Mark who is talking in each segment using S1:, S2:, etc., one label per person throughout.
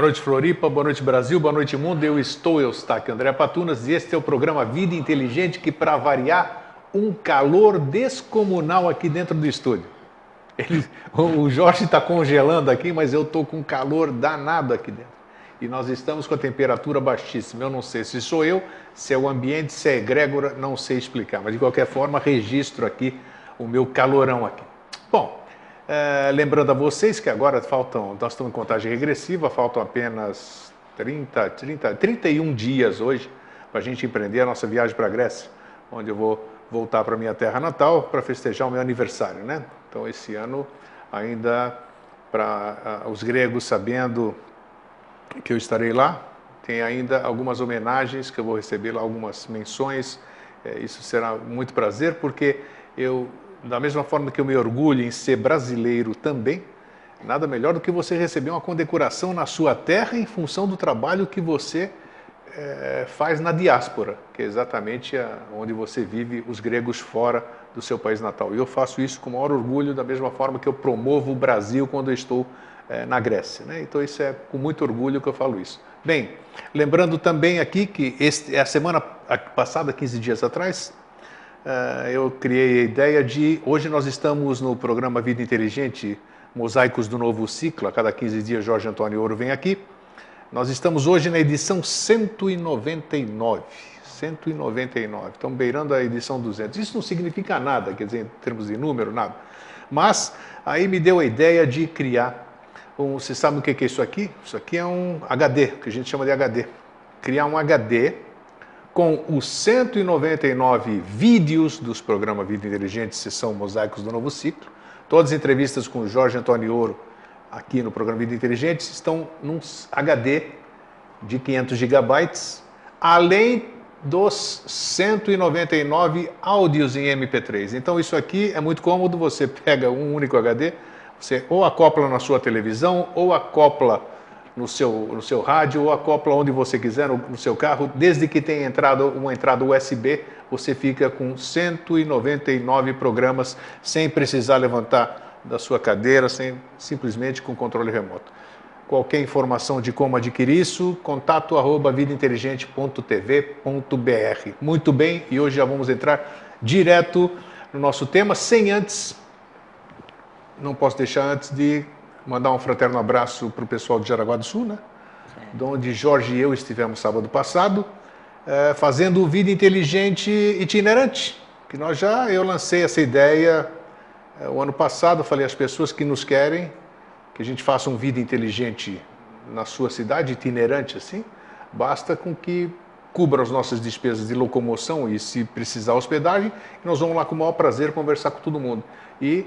S1: noite, Floripa, boa noite, Brasil, boa noite, mundo. Eu estou, Eustáquio André Patunas, e este é o programa Vida Inteligente, que, para variar, um calor descomunal aqui dentro do estúdio. O Jorge está congelando aqui, mas eu estou com calor danado aqui dentro. E nós estamos com a temperatura baixíssima. Eu não sei se sou eu, se é o ambiente, se é egrégora, não sei explicar. Mas, de qualquer forma, registro aqui o meu calorão aqui. Bom, lembrando a vocês que agora nós estamos em contagem regressiva, faltam apenas 31 dias hoje para a gente empreender a nossa viagem para a Grécia, onde eu vou voltar para a minha terra natal para festejar o meu aniversário, né? Então, esse ano, ainda para os gregos, sabendo que eu estarei lá, tem ainda algumas homenagens que eu vou receber lá, algumas menções. Isso será muito prazer, porque da mesma forma que eu me orgulho em ser brasileiro também, nada melhor do que você receber uma condecoração na sua terra em função do trabalho que você faz na diáspora, que é exatamente onde você vive, os gregos fora do seu país natal. E eu faço isso com o maior orgulho, da mesma forma que eu promovo o Brasil quando eu estou na Grécia, né? Então isso é com muito orgulho que eu falo isso. Bem, lembrando também aqui que a semana passada, 15 dias atrás, eu criei a ideia de... Hoje nós estamos no programa Vida Inteligente, Mosaicos do Novo Ciclo. A cada 15 dias, Jorge Antônio Ouro vem aqui. Nós estamos hoje na edição 199. 199. Estamos beirando a edição 200. Isso não significa nada, quer dizer, em termos de número, nada. Mas aí me deu a ideia de criar você sabe o que é isso aqui? Isso aqui é um HD, que a gente chama de HD. Criar um HD com os 199 vídeos dos programas Vida Inteligente, sessão Mosaicos do Novo Ciclo. Todas as entrevistas com o Jorge Antônio Ouro aqui no programa Vida Inteligente estão num HD de 500 gigabytes, além dos 199 áudios em MP3. Então isso aqui é muito cômodo, você pega um único HD, você ou acopla na sua televisão, ou acopla no seu rádio, ou acopla onde você quiser, no seu carro, desde que tenha uma entrada USB, você fica com 199 programas, sem precisar levantar da sua cadeira, simplesmente com controle remoto. Qualquer informação de como adquirir isso, contato@vidainteligente.tv.br. Muito bem, e hoje já vamos entrar direto no nosso tema, sem antes... Não posso deixar antes de mandar um fraterno abraço para o pessoal de Jaraguá do Sul, né? De onde Jorge e eu estivemos sábado passado, fazendo o Vida Inteligente itinerante. Que eu lancei essa ideia o ano passado, falei às pessoas que nos querem que a gente faça um Vida Inteligente na sua cidade, itinerante assim, basta com que cubra as nossas despesas de locomoção e, se precisar, hospedagem, nós vamos lá com o maior prazer conversar com todo mundo. E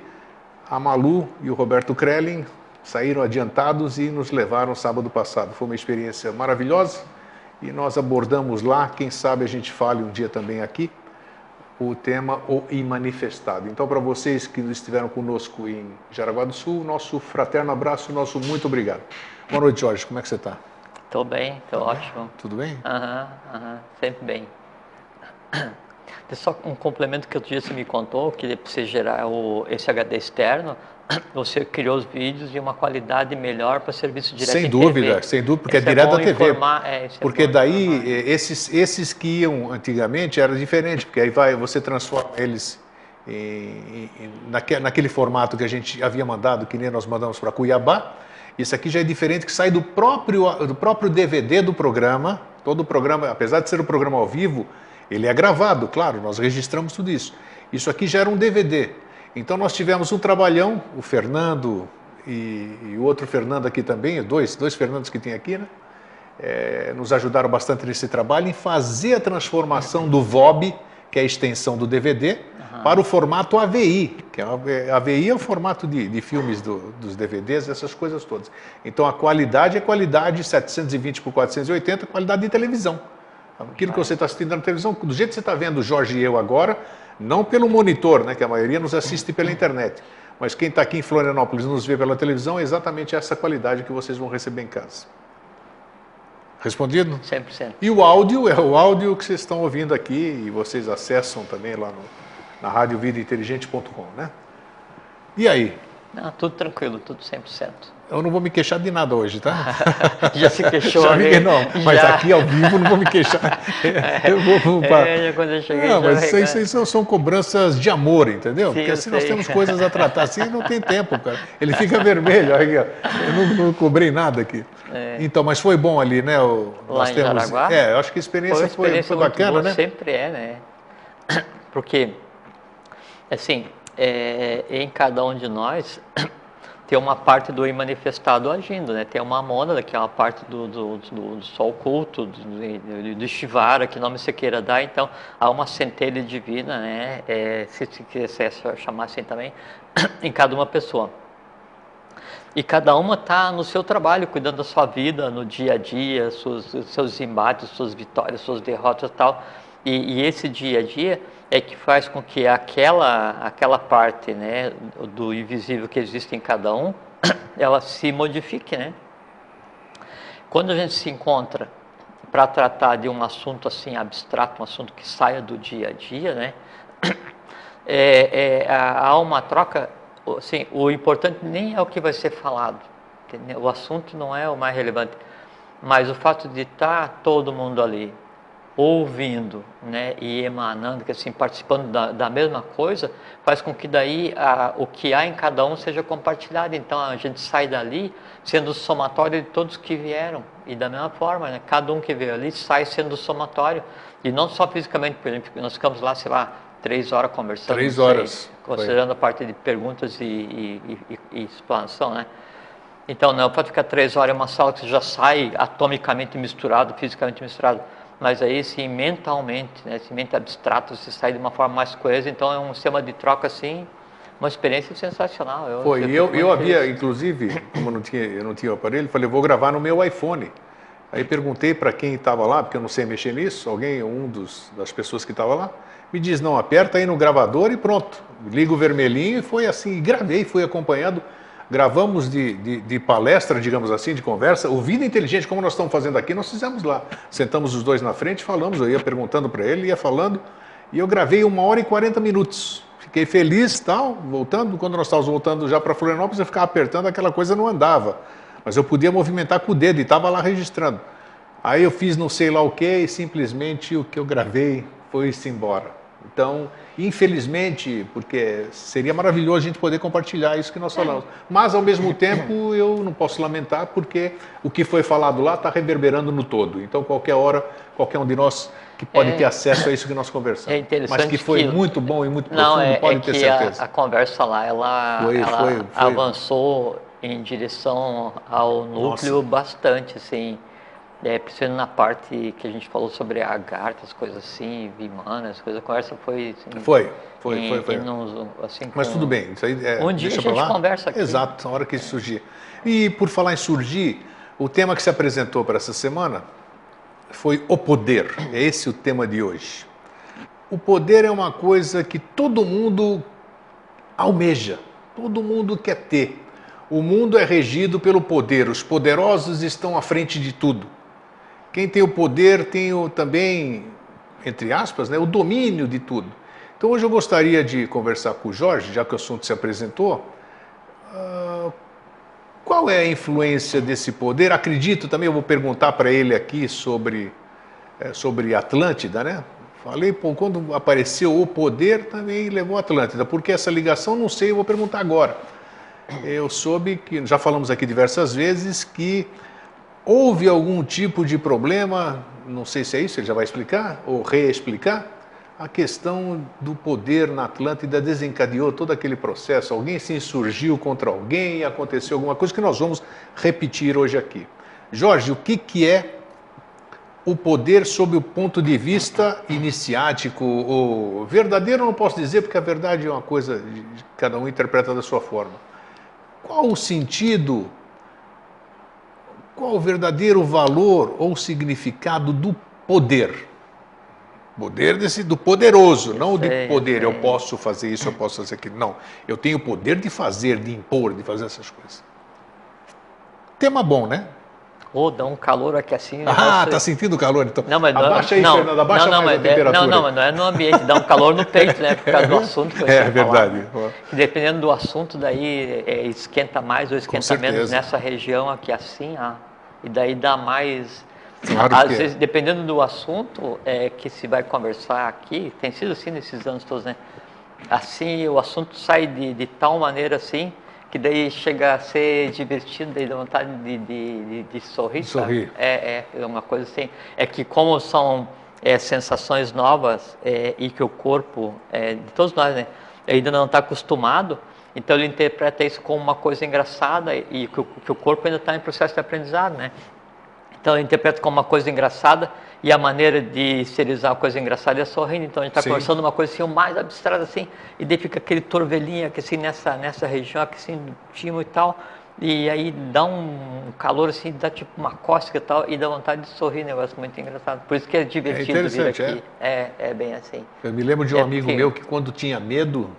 S1: a Malu e o Roberto Krellin saíram adiantados e nos levaram sábado passado. Foi uma experiência maravilhosa e nós abordamos lá, quem sabe a gente fale um dia também aqui, o tema O Imanifestado. Então, para vocês que estiveram conosco em Jaraguá do Sul, nosso fraterno abraço, nosso muito obrigado. Boa noite, Jorge, como é que você está?
S2: Estou bem, estou ótimo.
S1: Tudo bem?
S2: Sempre bem. Só um complemento que outro dia você me contou, que para você gerar esse HD externo, você criou os vídeos de uma qualidade melhor para serviço direto
S1: sem
S2: em
S1: dúvida,
S2: TV.
S1: Sem dúvida, porque é direto da TV. Porque daí, esses que iam antigamente era diferente, porque aí você transforma eles naquele formato que a gente havia mandado, que nem nós mandamos para Cuiabá. Isso aqui já é diferente, que sai do próprio DVD do programa. Todo o programa, apesar de ser um programa ao vivo, ele é gravado, claro, nós registramos tudo isso. Isso aqui já era um DVD. Então nós tivemos um trabalhão, o Fernando e o outro Fernando aqui também, dois Fernandos que tem aqui, né? Nos ajudaram bastante nesse trabalho em fazer a transformação do VOB, que é a extensão do DVD, para o formato AVI, que AVI é o formato de filmes dos DVDs, essas coisas todas. Então a qualidade é qualidade 720 por 480, qualidade de televisão. Aquilo que você está assistindo na televisão, do jeito que você está vendo o Jorge e eu agora, não pelo monitor, né, que a maioria nos assiste pela internet, mas quem está aqui em Florianópolis nos vê pela televisão, é exatamente essa qualidade que vocês vão receber em casa. Respondido?
S2: 100%.
S1: E o áudio é o áudio que vocês estão ouvindo aqui e vocês acessam também lá na radiovidainteligente.com, né? E aí?
S2: Não, tudo tranquilo, tudo 100%.
S1: Eu não vou me queixar de nada hoje, tá?
S2: Já se queixou?
S1: Já me, não, mas
S2: já.
S1: aqui ao vivo não vou me queixar. Eu vou
S2: Quando eu cheguei,
S1: não,
S2: já
S1: mas isso aí são cobranças de amor, entendeu?
S2: Sim,
S1: Porque
S2: eu
S1: assim nós
S2: sei.
S1: temos coisas a tratar. Assim não tem tempo, cara. Ele fica vermelho. Aqui, ó. Eu não cobrei nada aqui. Então, mas foi bom ali, né?
S2: Lá em Jaraguá?
S1: Eu acho que a experiência foi
S2: muito
S1: bacana,
S2: boa,
S1: né?
S2: sempre é, né? Porque, assim, em cada um de nós tem uma parte do manifestado agindo, né? Tem uma mônada, que é uma parte do sol oculto, do Shivara, que nome você queira dar. Então, há uma centelha divina, né? Se quiser chamar assim também, em cada uma pessoa. E cada uma está no seu trabalho, cuidando da sua vida, no dia a dia, seus embates, suas vitórias, suas derrotas e tal. E esse dia a dia é que faz com que aquela parte, né, do invisível que existe em cada um, ela se modifique, né? Quando a gente se encontra para tratar de um assunto assim abstrato, um assunto que saia do dia a dia, né? Há uma troca. Assim, o importante nem é o que vai ser falado, entendeu? O assunto não é o mais relevante, mas o fato de estar todo mundo ali ouvindo, né, e emanando, que assim, participando da mesma coisa, faz com que daí o que há em cada um seja compartilhado. Então a gente sai dali sendo somatório de todos que vieram, e da mesma forma, né, cada um que veio ali sai sendo somatório, e não só fisicamente, por exemplo, nós ficamos lá, sei lá, 3 horas conversando,
S1: 3 horas,
S2: considerando a parte de perguntas e explanação, né? Então não pode ficar 3 horas em uma sala que você já sai atomicamente misturado, fisicamente misturado, mas aí sim mentalmente, né, esse mente abstrato, você sai de uma forma mais coesa. Então é um sistema de troca assim, uma experiência sensacional.
S1: Eu havia, inclusive, como eu não tinha o aparelho, falei, vou gravar no meu iPhone. Aí perguntei para quem estava lá, porque eu não sei mexer nisso, das pessoas que estava lá, me diz, não, aperta aí no gravador e pronto. Liga o vermelhinho e foi assim, e gravei, fui acompanhando. Gravamos de palestra, digamos assim, de conversa. O Vida Inteligente, como nós estamos fazendo aqui, nós fizemos lá. Sentamos os dois na frente, falamos, eu ia perguntando para ele, ia falando, e eu gravei 1 hora e 40 minutos. Fiquei feliz, tal, voltando. Quando nós estávamos voltando já para Florianópolis, eu ficava apertando, aquela coisa não andava. Mas eu podia movimentar com o dedo e estava lá registrando. Aí eu fiz não sei lá o que e simplesmente o que eu gravei foi-se embora. Então, infelizmente, porque seria maravilhoso a gente poder compartilhar isso que nós falamos. Mas, ao mesmo tempo, eu não posso lamentar, porque o que foi falado lá está reverberando no todo. Então, qualquer hora, qualquer um de nós que pode ter acesso a isso que nós conversamos.
S2: É interessante.
S1: Mas que foi muito bom e muito profundo, pode ter certeza.
S2: A conversa lá, ela avançou em direção ao núcleo bastante, assim. Principalmente na parte que a gente falou sobre a Agartha, as coisas assim, Vimana, as coisas, a conversa foi... Assim,
S1: foi.
S2: Assim,
S1: mas tudo bem, isso aí
S2: um dia a gente conversa aqui.
S1: Exato, na hora que isso surgir. E por falar em surgir, o tema que se apresentou para essa semana foi o poder. É esse o tema de hoje. O poder é uma coisa que todo mundo almeja, todo mundo quer ter. O mundo é regido pelo poder, os poderosos estão à frente de tudo. Quem tem o poder tem também, entre aspas, né, o domínio de tudo. Então hoje eu gostaria de conversar com o Jorge, já que o assunto se apresentou. Qual é a influência desse poder? Acredito também, eu vou perguntar para ele aqui sobre Atlântida, né? Falei, quando apareceu o poder, também levou a Atlântida. Porque essa ligação, não sei, eu vou perguntar agora. Eu soube que, já falamos aqui diversas vezes, que houve algum tipo de problema, não sei se é isso, ele já vai explicar, ou reexplicar, a questão do poder na Atlântida desencadeou todo aquele processo, alguém se insurgiu contra alguém, aconteceu alguma coisa que nós vamos repetir hoje aqui. Jorge, o que é o poder sob o ponto de vista iniciático, ou verdadeiro eu não posso dizer, porque a verdade é uma coisa que cada um interpreta da sua forma. Qual o sentido, qual o verdadeiro valor ou significado do poder? Poder do poderoso, não de poder, eu posso fazer isso, eu posso fazer aquilo. Não, eu tenho o poder de fazer, de impor, de fazer essas coisas. Tema bom, né?
S2: Ou dá um calor aqui assim.
S1: Ah, tá sentindo o calor, então.
S2: Não, mas
S1: abaixa aí, Fernando, abaixa mais a temperatura.
S2: Não, mas não é no ambiente, dá um calor no peito, né? Por causa do assunto que você
S1: É verdade.
S2: Falar, né? Dependendo do assunto, daí esquenta mais ou esquenta menos nessa região aqui assim, e daí dá mais.
S1: Claro
S2: Às vezes, dependendo do assunto que se vai conversar aqui, tem sido assim nesses anos todos, né? Assim, o assunto sai de tal maneira assim, que daí chega a ser divertido, daí dá vontade de sorrir,
S1: sorrir.
S2: É uma coisa assim, é que como são sensações novas e que o corpo, de todos nós, né, ainda não está acostumado, então ele interpreta isso como uma coisa engraçada e que o corpo ainda está em processo de aprendizado, né? Então ele interpreta como uma coisa engraçada e a maneira de exteriorizar a coisa engraçada é sorrindo. Então a gente está conversando uma coisa assim, o mais abstrata assim, e daí fica aquele torvelinho aqui assim nessa região aqui assim do timo e tal, e aí dá um calor assim, dá tipo uma cócega e tal, e dá vontade de sorrir, negócio muito engraçado. Por isso que é divertido vir aqui. É bem assim.
S1: Eu me lembro de um amigo meu que quando tinha medo,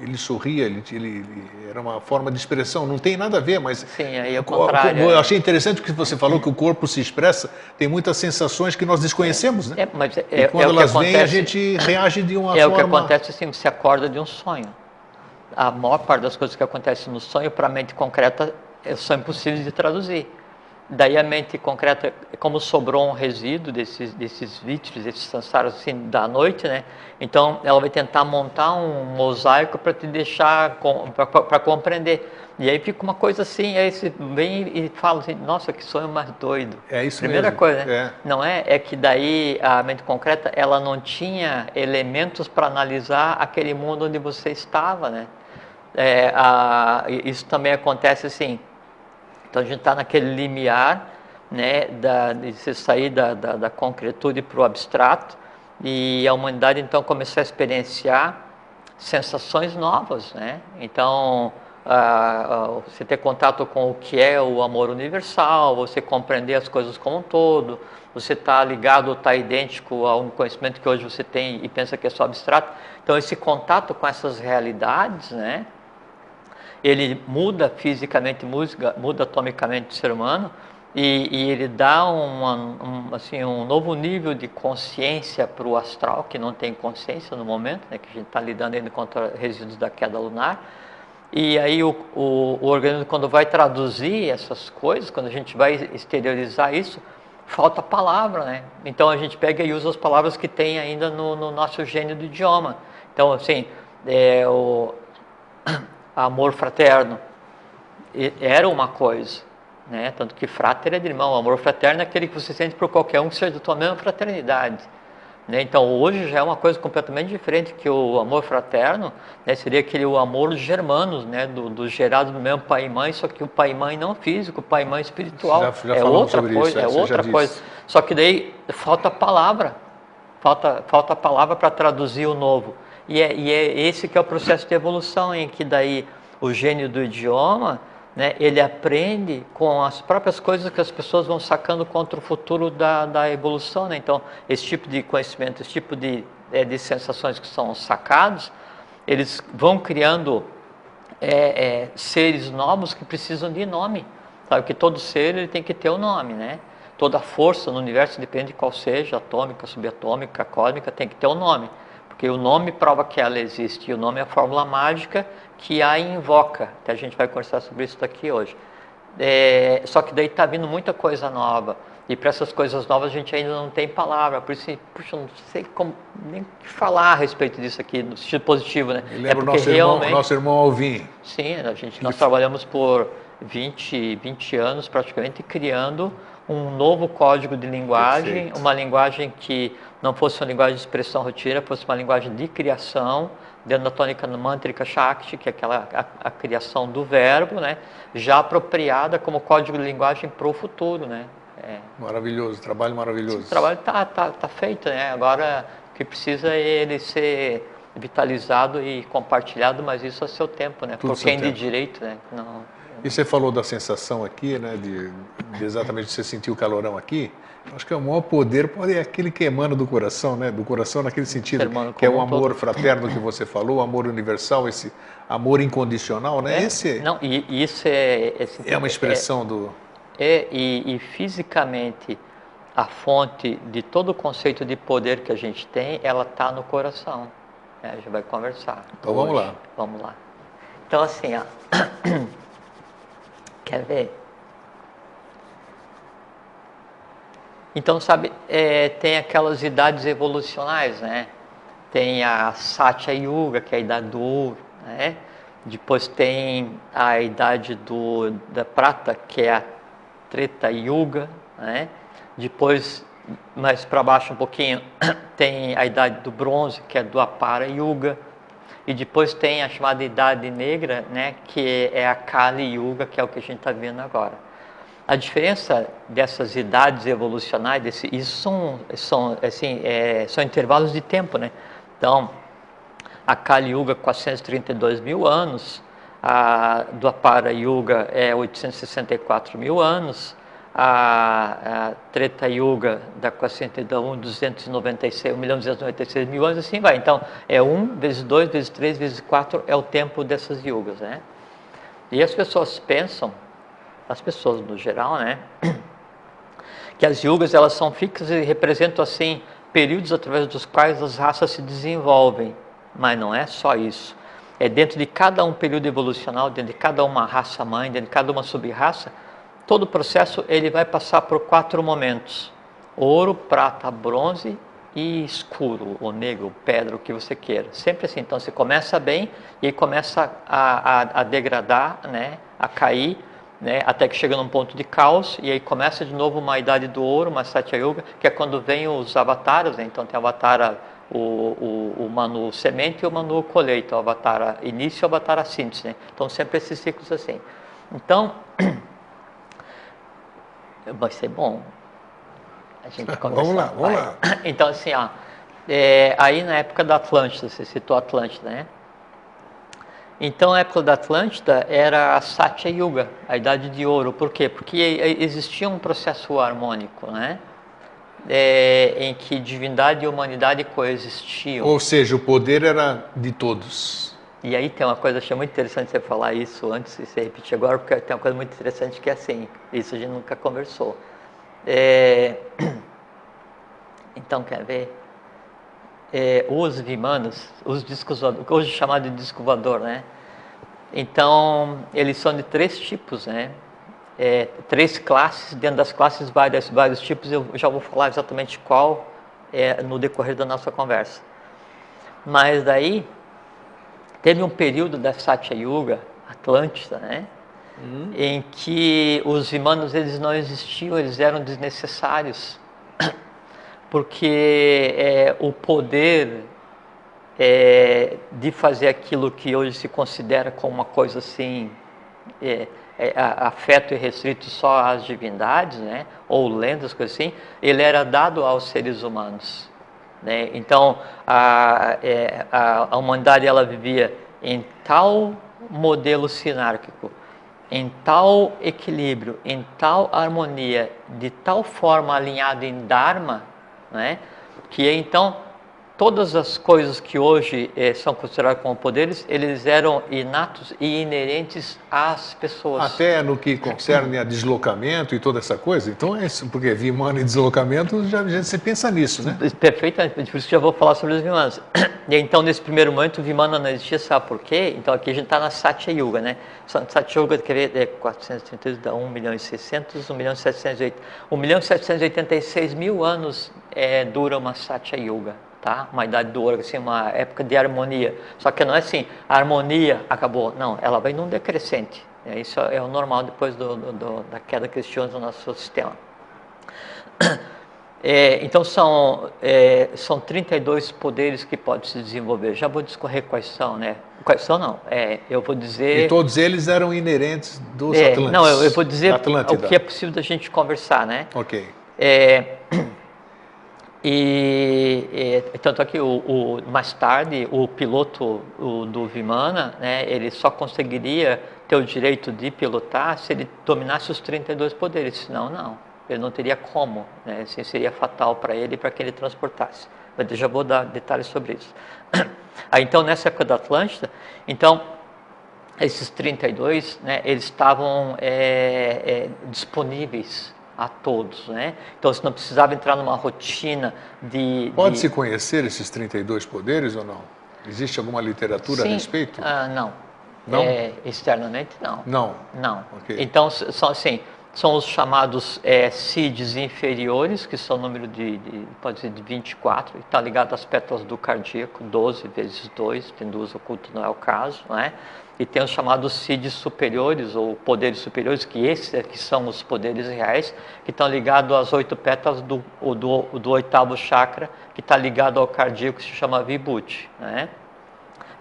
S1: ele sorria, ele era uma forma de expressão, não tem nada a ver, mas...
S2: Sim, aí é o contrário.
S1: Eu achei interessante que você falou que o corpo se expressa, tem muitas sensações que nós desconhecemos, né? E quando elas vêm, a gente reage de uma forma...
S2: É o que acontece assim, você acorda de um sonho. A maior parte das coisas que acontecem no sonho, para a mente concreta, são impossíveis de traduzir. Daí a mente concreta, como sobrou um resíduo desses vítios, desses samsaras assim, da noite, né? Então ela vai tentar montar um mosaico para te deixar, para compreender. E aí fica uma coisa assim, aí você vem e fala assim, nossa, que sonho mais doido.
S1: É isso
S2: Primeira
S1: mesmo.
S2: coisa, né? Não é que daí a mente concreta, ela não tinha elementos para analisar aquele mundo onde você estava, né? Isso também acontece assim. Então a gente está naquele limiar, né, de você sair da concretude para o abstrato, e a humanidade então começou a experienciar sensações novas, né? Então você ter contato com o que é o amor universal, você compreender as coisas como um todo, você está ligado, está idêntico a um conhecimento que hoje você tem e pensa que é só abstrato. Então esse contato com essas realidades, né, ele muda fisicamente, muda atomicamente o ser humano, e ele dá um novo nível de consciência para o astral, que não tem consciência no momento, né, que a gente está lidando ainda contra resíduos da queda lunar. E aí o organismo, quando vai traduzir essas coisas, quando a gente vai exteriorizar isso, falta palavra, né? Então a gente pega e usa as palavras que tem ainda no nosso gênio do idioma. Então, assim, o amor fraterno era uma coisa, né? Tanto que frater é de irmão, o amor fraterno é aquele que você sente por qualquer um que seja da tua mesma fraternidade, né? Então hoje já é uma coisa completamente diferente, que o amor fraterno, né, seria aquele o amor dos germanos, né, do gerado do mesmo pai e mãe, só que o pai e mãe não físico, o pai e mãe espiritual.
S1: Já
S2: é outra coisa, é outra coisa. Só que daí falta palavra, falta palavra para traduzir o novo. E é esse que é o processo de evolução, em que daí o gênio do idioma, né, ele aprende com as próprias coisas que as pessoas vão sacando contra o futuro da evolução, né? Então, esse tipo de conhecimento, esse tipo de sensações que são sacados, eles vão criando seres novos que precisam de nome. Sabe que todo ser ele tem que ter um nome, né? Toda força no universo, depende de qual seja, atômica, subatômica, cósmica, tem que ter um nome. Porque o nome prova que ela existe, e o nome é a fórmula mágica que a invoca. Até a gente vai conversar sobre isso daqui hoje. Só que daí está vindo muita coisa nova, e para essas coisas novas a gente ainda não tem palavra, por isso, puxa, não sei nem falar a respeito disso aqui, no sentido positivo, né?
S1: Lembra o nosso irmão Alvin.
S2: Sim, nós trabalhamos por 20 anos praticamente criando um novo código de linguagem. Perfeito. Uma linguagem que não fosse uma linguagem de expressão rotineira, fosse uma linguagem de criação, dentro da tônica mântrica Shakti, que é a criação do verbo, né, já apropriada como código de linguagem para o futuro, né.
S1: Maravilhoso, trabalho maravilhoso.
S2: O trabalho tá feito, né, agora o que precisa é ele ser vitalizado e compartilhado, mas isso a seu tempo, né, por quem de direito, né. Não...
S1: E você falou da sensação aqui, né, de exatamente você sentir o calorão aqui. Acho que o maior poder é aquele que emana do coração, né? Do coração naquele sentido, que é o amor fraterno que você falou, o amor universal, esse amor incondicional, né?
S2: Não, e isso é
S1: uma expressão do...
S2: E fisicamente, a fonte de todo o conceito de poder que a gente tem, ela está no coração. A gente vai conversar.
S1: Então vamos lá.
S2: Vamos lá. Então assim, ó, quer ver? Então, sabe, tem aquelas idades evolucionais, né? Tem a Satya Yuga, que é a idade do ouro, né? Depois tem a idade da prata, que é a Treta Yuga, né? Depois, mais para baixo um pouquinho, tem a idade do bronze, que é do Apara Yuga. E depois tem a chamada idade negra, né? Que é a Kali Yuga, que é o que a gente está vendo agora. A diferença dessas idades evolucionais, isso são intervalos de tempo, né? Então, a Kali Yuga, 432 mil anos, a Dwapara Yuga é 864 mil anos, a Treta Yuga, da 401, 296, 1.296 mil anos, assim vai. Então, 1 vezes 2 vezes 3 vezes 4 é o tempo dessas yugas, né? E as pessoas pensam, as pessoas no geral, né, que as yugas elas são fixas e representam assim períodos através dos quais as raças se desenvolvem, mas não é só isso. É dentro de cada um período evolucional, dentro de cada uma raça mãe, dentro de cada uma sub-raça, todo o processo ele vai passar por 4 momentos: ouro, prata, bronze e escuro, ou negro, pedra, o que você queira. Sempre assim. Então você começa bem e aí começa a degradar, né, a cair, né, até que chega num ponto de caos, e aí começa de novo uma idade do ouro, uma Satya Yuga, que é quando vem os avataras, né? Então tem o avatar, o Manu semente e o Manu colheita, o avatar início e o avatar síntese, né? Então sempre esses ciclos assim. Então, vai ser bom a gente conversar.
S1: Vamos lá.
S2: Então assim, ó, aí na época da Atlântida, você citou a Atlântida, né? Então, a época da Atlântida era a Satya Yuga, a idade de ouro. Por quê? Porque existia um processo harmônico, né? Em que divindade e humanidade coexistiam.
S1: Ou seja, o poder era de todos.
S2: E aí tem uma coisa, achei muito interessante você falar isso antes de você repetir agora, porque tem uma coisa muito interessante que é assim, isso a gente nunca conversou. Então, quer ver? Os Vimanas, os discos voadores, hoje chamado de disco voador, né? Então, eles são de 3 tipos, né? 3 classes, dentro das classes vários tipos, eu já vou falar exatamente qual no decorrer da nossa conversa. Mas daí, teve um período da Satya Yuga, Atlântida, né? Em que os Vimanos, eles não existiam, eles eram desnecessários. Porque o poder de fazer aquilo que hoje se considera como uma coisa assim, afeto e restrito só às divindades, né, ou lendas, coisas assim, ele era dado aos seres humanos, né? Então a humanidade ela vivia em tal modelo sinárquico, em tal equilíbrio, em tal harmonia, de tal forma alinhado em Dharma, né? Que então todas as coisas que hoje são consideradas como poderes, eles eram inatos e inerentes às pessoas.
S1: Até no que concerne a deslocamento e toda essa coisa. Então é isso, porque Vimana e deslocamento, já você pensa nisso, né?
S2: Perfeitamente, por isso que já vou falar sobre os Vimanas. E então, nesse primeiro momento, o Vimana não existia, sabe por quê? Então aqui a gente está na Satya Yuga, né? Satya Yuga, quer ver, 432 dá 1.600.000, 1.780. 1.786 mil anos dura uma Satya Yuga, tá? Uma idade do ouro, assim, uma época de harmonia. Só que não é assim, a harmonia acabou. Não, ela vem num decrescente. Isso é o normal depois da queda cristã do nosso sistema. Então são 32 poderes que podem se desenvolver. Já vou discorrer quais são, né? Quais são não, eu vou dizer...
S1: E todos eles eram inerentes dos Atlantes.
S2: Não, eu vou dizer o que é possível da gente conversar, né?
S1: Ok.
S2: Tanto é que mais tarde o piloto do Vimana, né, ele só conseguiria ter o direito de pilotar se ele dominasse os 32 poderes, senão não. Ele não teria como, né? Assim, seria fatal para ele e para que ele transportasse. Mas eu já vou dar detalhes sobre isso. Aí, então, nessa época da Atlântida, então, esses 32, né, eles estavam disponíveis a todos, né? Então você não precisava entrar numa rotina de...
S1: Pode-se conhecer esses 32 poderes ou não? Existe alguma literatura a respeito?
S2: Não.
S1: Não?
S2: Externamente, não.
S1: Não?
S2: Não.
S1: Ok.
S2: Então, são os chamados CIDs inferiores, que são o número pode ser de 24, e está ligado às pétalas do cardíaco, 12 vezes 2, tem duas ocultas, não é o caso, não é? E tem os chamados CIDs superiores, ou poderes superiores, que esses que são os poderes reais, que estão ligados às 8 pétalas do 8º chakra, que está ligado ao cardíaco, que se chama Vibhuti, né?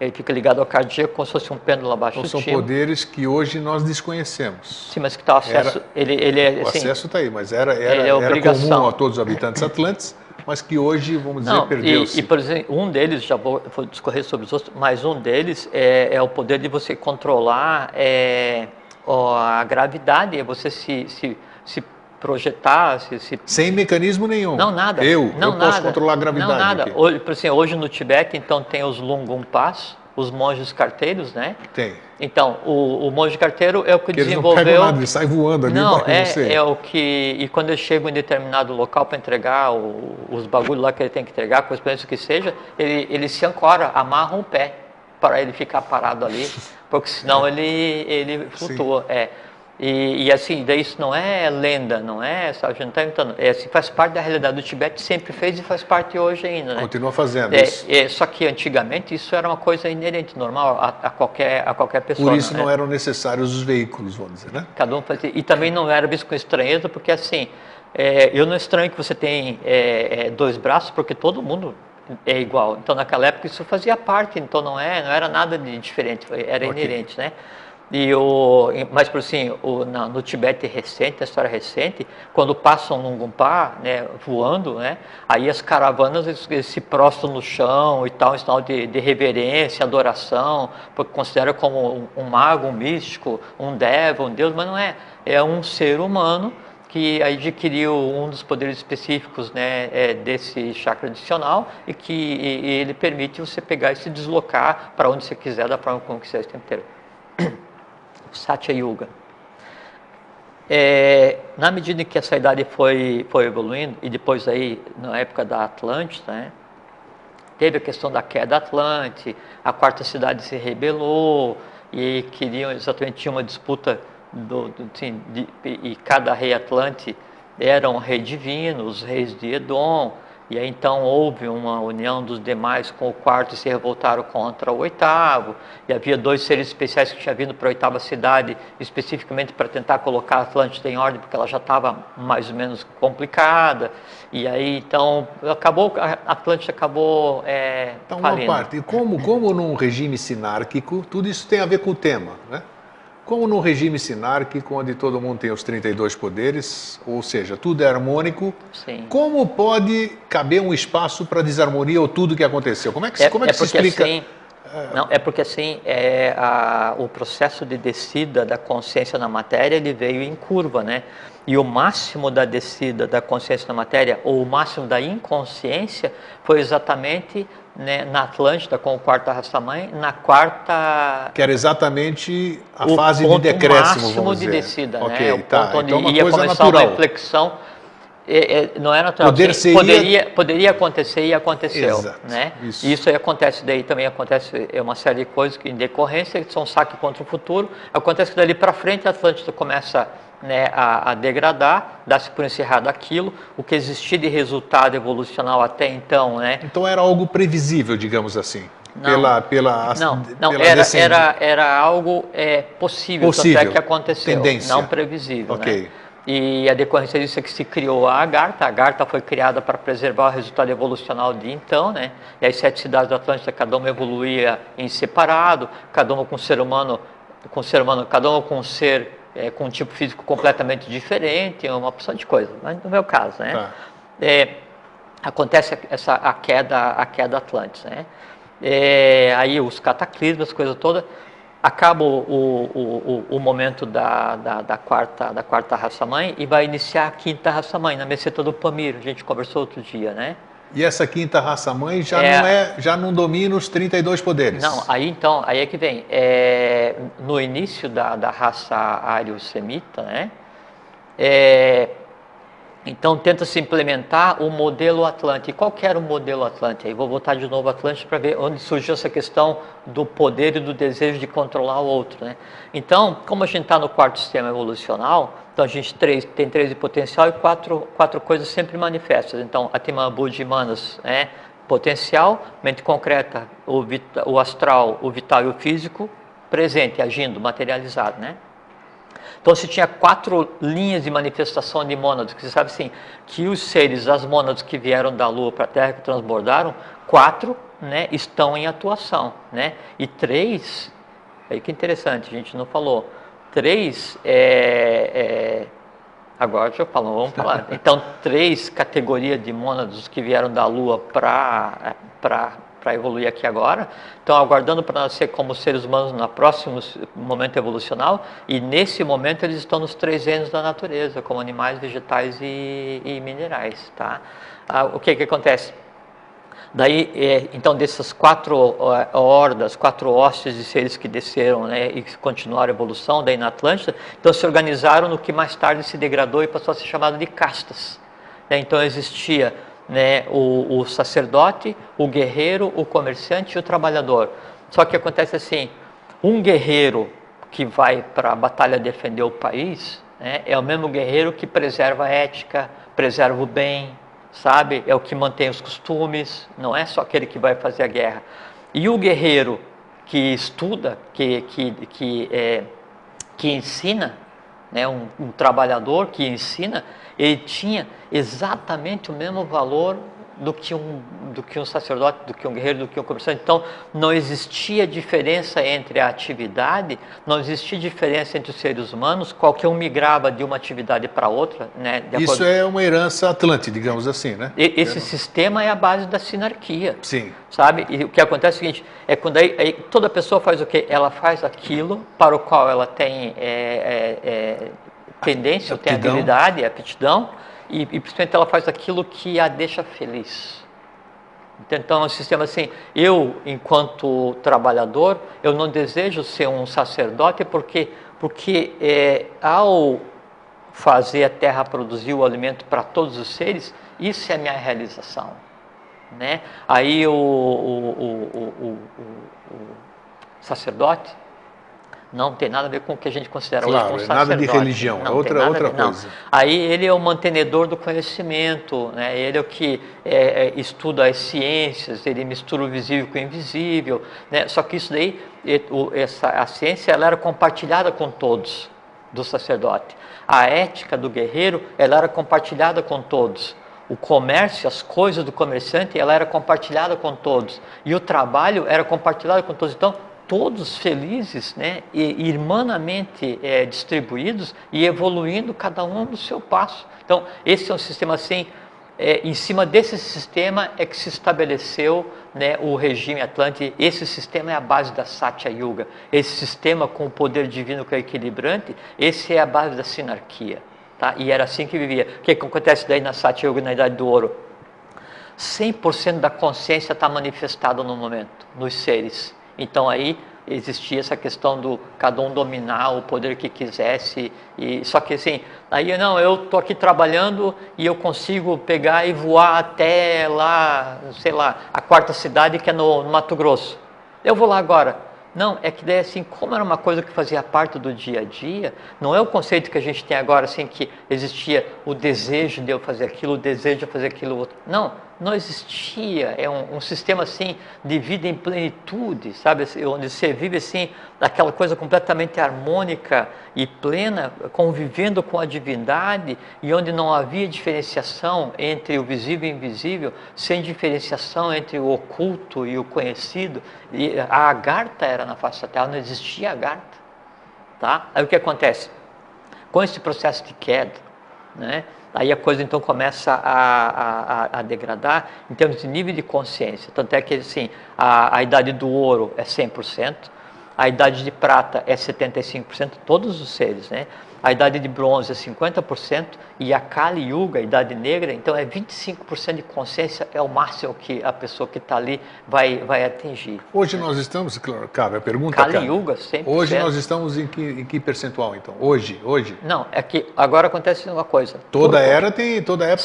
S2: Ele fica ligado ao cardíaco como se fosse um pêndulo abaixo
S1: Então
S2: do
S1: são
S2: timo.
S1: poderes que hoje nós desconhecemos.
S2: Sim, mas que está o acesso...
S1: O acesso está aí, mas era comum a todos os habitantes atlantes, mas que hoje, vamos dizer, perdeu-se.
S2: E, por exemplo, um deles, já vou discorrer sobre os outros, mas um deles é o poder de você controlar a gravidade, é você se projetar,
S1: sem mecanismo nenhum.
S2: Não, nada.
S1: Eu posso controlar a gravidade.
S2: Não, nada.
S1: Aqui.
S2: Hoje no Tibete, então, tem os Lungumpas, os monges carteiros, né?
S1: Tem.
S2: Então, o monge carteiro é o que desenvolveu...
S1: Eles não pegam nada, ele sai voando ali.
S2: Não, é o que... E quando eles chegam em determinado local para entregar os bagulhos lá que ele tem que entregar, com o que seja, ele se ancora, amarra um pé para ele ficar parado ali, porque senão ele flutua. E assim, daí isso não é lenda, não é, sabe, a gente não está inventando, assim, faz parte da realidade do Tibete, sempre fez e faz parte hoje ainda, né?
S1: Continua fazendo isso.
S2: Só que antigamente isso era uma coisa inerente, normal a qualquer pessoa.
S1: Por isso
S2: né?
S1: não eram necessários os veículos, vamos dizer, né?
S2: Cada um fazia, e também não era visto com estranheza, porque assim, eu não estranho que você tem 2 braços, porque todo mundo é igual. Então naquela época isso fazia parte, então não era nada de diferente, era inerente, né? Mas por assim, no Tibete recente, na história recente, quando passam num Gumpa, né, voando, né, aí as caravanas eles se prostram no chão e tal, em sinal de reverência, adoração, porque consideram como um mago, um místico, um deva, um deus, mas não é. É um ser humano que adquiriu um dos poderes específicos, né, desse chakra adicional e que ele permite você pegar e se deslocar para onde você quiser, da forma como quiser o tempo inteiro. Satya Yuga. Na medida em que essa idade foi evoluindo, e depois aí, na época da Atlântida, né, teve a questão da queda da Atlante, a quarta cidade se rebelou, e tinha uma disputa, e cada rei Atlante era um rei divino, os reis de Edom, e aí então houve uma união dos demais com o quarto e se revoltaram contra o 8º. E havia 2 seres especiais que tinham vindo para a 8ª cidade especificamente para tentar colocar a Atlântida em ordem, porque ela já estava mais ou menos complicada. E aí então a Atlântida acabou
S1: então,
S2: falindo.
S1: uma parte, como num regime sinárquico, tudo isso tem a ver com o tema, né? Como num regime sinárquico, onde todo mundo tem os 32 poderes, ou seja, tudo é harmônico,
S2: Sim.
S1: Como pode caber um espaço para desarmonia ou tudo que aconteceu? Como é que se explica?
S2: Assim, porque assim, o processo de descida da consciência na matéria, ele veio em curva, né? E o máximo da descida da consciência na matéria, ou o máximo da inconsciência, foi exatamente, né, na Atlântida, com o 4º Raça-Mãe, na 4ª...
S1: Que era exatamente a fase de decréscimo, vamos dizer.
S2: O máximo de descida,
S1: okay,
S2: né? O ponto onde
S1: então
S2: ia começar
S1: natural.
S2: uma inflexão. Não é natural. Poderia acontecer e aconteceu.
S1: Exato,
S2: né?
S1: Isso
S2: aí acontece, daí também acontece uma série de coisas que em decorrência, que são saque contra o futuro. Acontece que dali para frente a Atlântida começa, né, a degradar, dá-se por encerrado aquilo, o que existia de resultado evolucional até então, né?
S1: Então era algo previsível, digamos assim.
S2: Não, era algo possível, tanto é que aconteceu,
S1: tendência.
S2: Não previsível,
S1: okay.
S2: né? E a decorrência disso é que se criou a Agartha. A Agartha foi criada para preservar o resultado evolucional de então, né? E as 7 cidades da Atlântida, cada uma evoluía em separado, cada uma com ser humano, cada uma com um ser com um tipo físico completamente diferente, uma opção de coisa, mas no meu caso, né?
S1: Tá.
S2: Acontece a queda Atlântida, né? Aí os cataclismos, coisa toda. Acaba o momento da quarta raça-mãe e vai iniciar a 5ª raça-mãe, na meseta do Pamir. A gente conversou outro dia, né?
S1: E essa quinta raça-mãe já não domina os 32 poderes.
S2: Não, aí é que vem. No início da raça ário-semita, né? Então tenta-se implementar o modelo Atlante. E qual que era o modelo Atlante? Aí vou voltar de novo Atlante para ver onde surgiu essa questão do poder e do desejo de controlar o outro, né? Então, como a gente está no quarto sistema evolucional, então a gente tem 3 de potencial e quatro coisas sempre manifestas. Então, Atman, Buddhi, Manas, potencial, mente concreta, o astral, o vital e o físico, presente, agindo, materializado, né? Então, se tinha 4 linhas de manifestação de mônadas, que você sabe assim, que os seres, as mônadas que vieram da Lua para a Terra, que transbordaram, 4, né, estão em atuação, né? E 3, aí que interessante, a gente não falou, 3 agora já falamos, vamos falar. Então, 3 categorias de mônadas que vieram da Lua para evoluir aqui agora, estão aguardando para nascer como seres humanos no próximo momento evolucional, e nesse momento eles estão nos 3 reinos da natureza, como animais, vegetais e minerais, tá? O que acontece? Daí, então, dessas 4 hordas, 4 hostes de seres que desceram, né, e continuaram a evolução, daí na Atlântida, então se organizaram no que mais tarde se degradou e passou a ser chamado de castas, né? Então existia, né, o sacerdote, o guerreiro, o comerciante e o trabalhador. Só que acontece assim, um guerreiro que vai para a batalha defender o país, né, é o mesmo guerreiro que preserva a ética, preserva o bem, sabe? É o que mantém os costumes, não é só aquele que vai fazer a guerra. E o guerreiro que estuda, que ensina, né, um trabalhador que ensina, ele tinha exatamente o mesmo valor do que um sacerdote, do que um guerreiro, do que um comerciante. Então, não existia diferença entre a atividade, não existia diferença entre os seres humanos, qualquer um migrava de uma atividade para outra, né?
S1: Isso é uma herança atlante, digamos assim, né?
S2: Esse sistema é a base da sinarquia.
S1: Sim.
S2: Sabe? E o que acontece é o seguinte, é quando aí toda pessoa faz o quê? Ela faz aquilo para o qual ela tem tendência, tem habilidade, aptidão, e principalmente ela faz aquilo que a deixa feliz. Então é um sistema assim, eu enquanto trabalhador, eu não desejo ser um sacerdote porque ao fazer a terra produzir o alimento para todos os seres, isso é a minha realização, né? Aí o sacerdote não tem nada a ver com o que a gente considera hoje como sacerdote.
S1: Nada de religião, é outra coisa.
S2: Não. Aí ele é o mantenedor do conhecimento, né? Ele é o que estuda as ciências, ele mistura o visível com o invisível, né? Só que isso daí, a ciência, ela era compartilhada com todos, do sacerdote. A ética do guerreiro, ela era compartilhada com todos. O comércio, as coisas do comerciante, ela era compartilhada com todos. E o trabalho era compartilhado com todos. Então, todos felizes, né, e irmanamente distribuídos e evoluindo cada um no seu passo. Então, esse é um sistema assim, em cima desse sistema é que se estabeleceu, né, o regime Atlante. Esse sistema é a base da Satya Yuga. Esse sistema com o poder divino que é equilibrante, esse é a base da sinarquia. Tá? E era assim que vivia. O que acontece daí na Satya Yuga, na Idade do Ouro? 100% da consciência está manifestada no momento, nos seres. Então aí existia essa questão do cada um dominar o poder que quisesse, só que assim, aí não, eu estou aqui trabalhando e eu consigo pegar e voar até lá, sei lá, a 4ª cidade que é no Mato Grosso. Eu vou lá agora. Não, é que daí assim, como era uma coisa que fazia parte do dia a dia, não é o conceito que a gente tem agora, assim, que existia o desejo de eu fazer aquilo, o desejo de eu fazer aquilo outro. Não existia, é um sistema assim de vida em plenitude, sabe, onde você vive assim, aquela coisa completamente harmônica e plena, convivendo com a divindade, e onde não havia diferenciação entre o visível e o invisível, sem diferenciação entre o oculto e o conhecido. E a Agartha era na face da Terra, não existia Agartha, tá? Aí o que acontece? Com esse processo de queda, né? Aí a coisa então começa a degradar em termos de nível de consciência. Tanto é que assim, a idade do ouro é 100%, a idade de prata é 75%, todos os seres, né? a idade de bronze é 50% e a Kali Yuga, a idade negra, então é 25% de consciência, é o máximo que a pessoa que está ali vai atingir.
S1: Hoje nós estamos, claro, cabe a pergunta,
S2: Kali Yuga, 100%.
S1: Hoje nós estamos em que percentual, então? Hoje?
S2: Não, é que agora acontece uma coisa.
S1: Toda época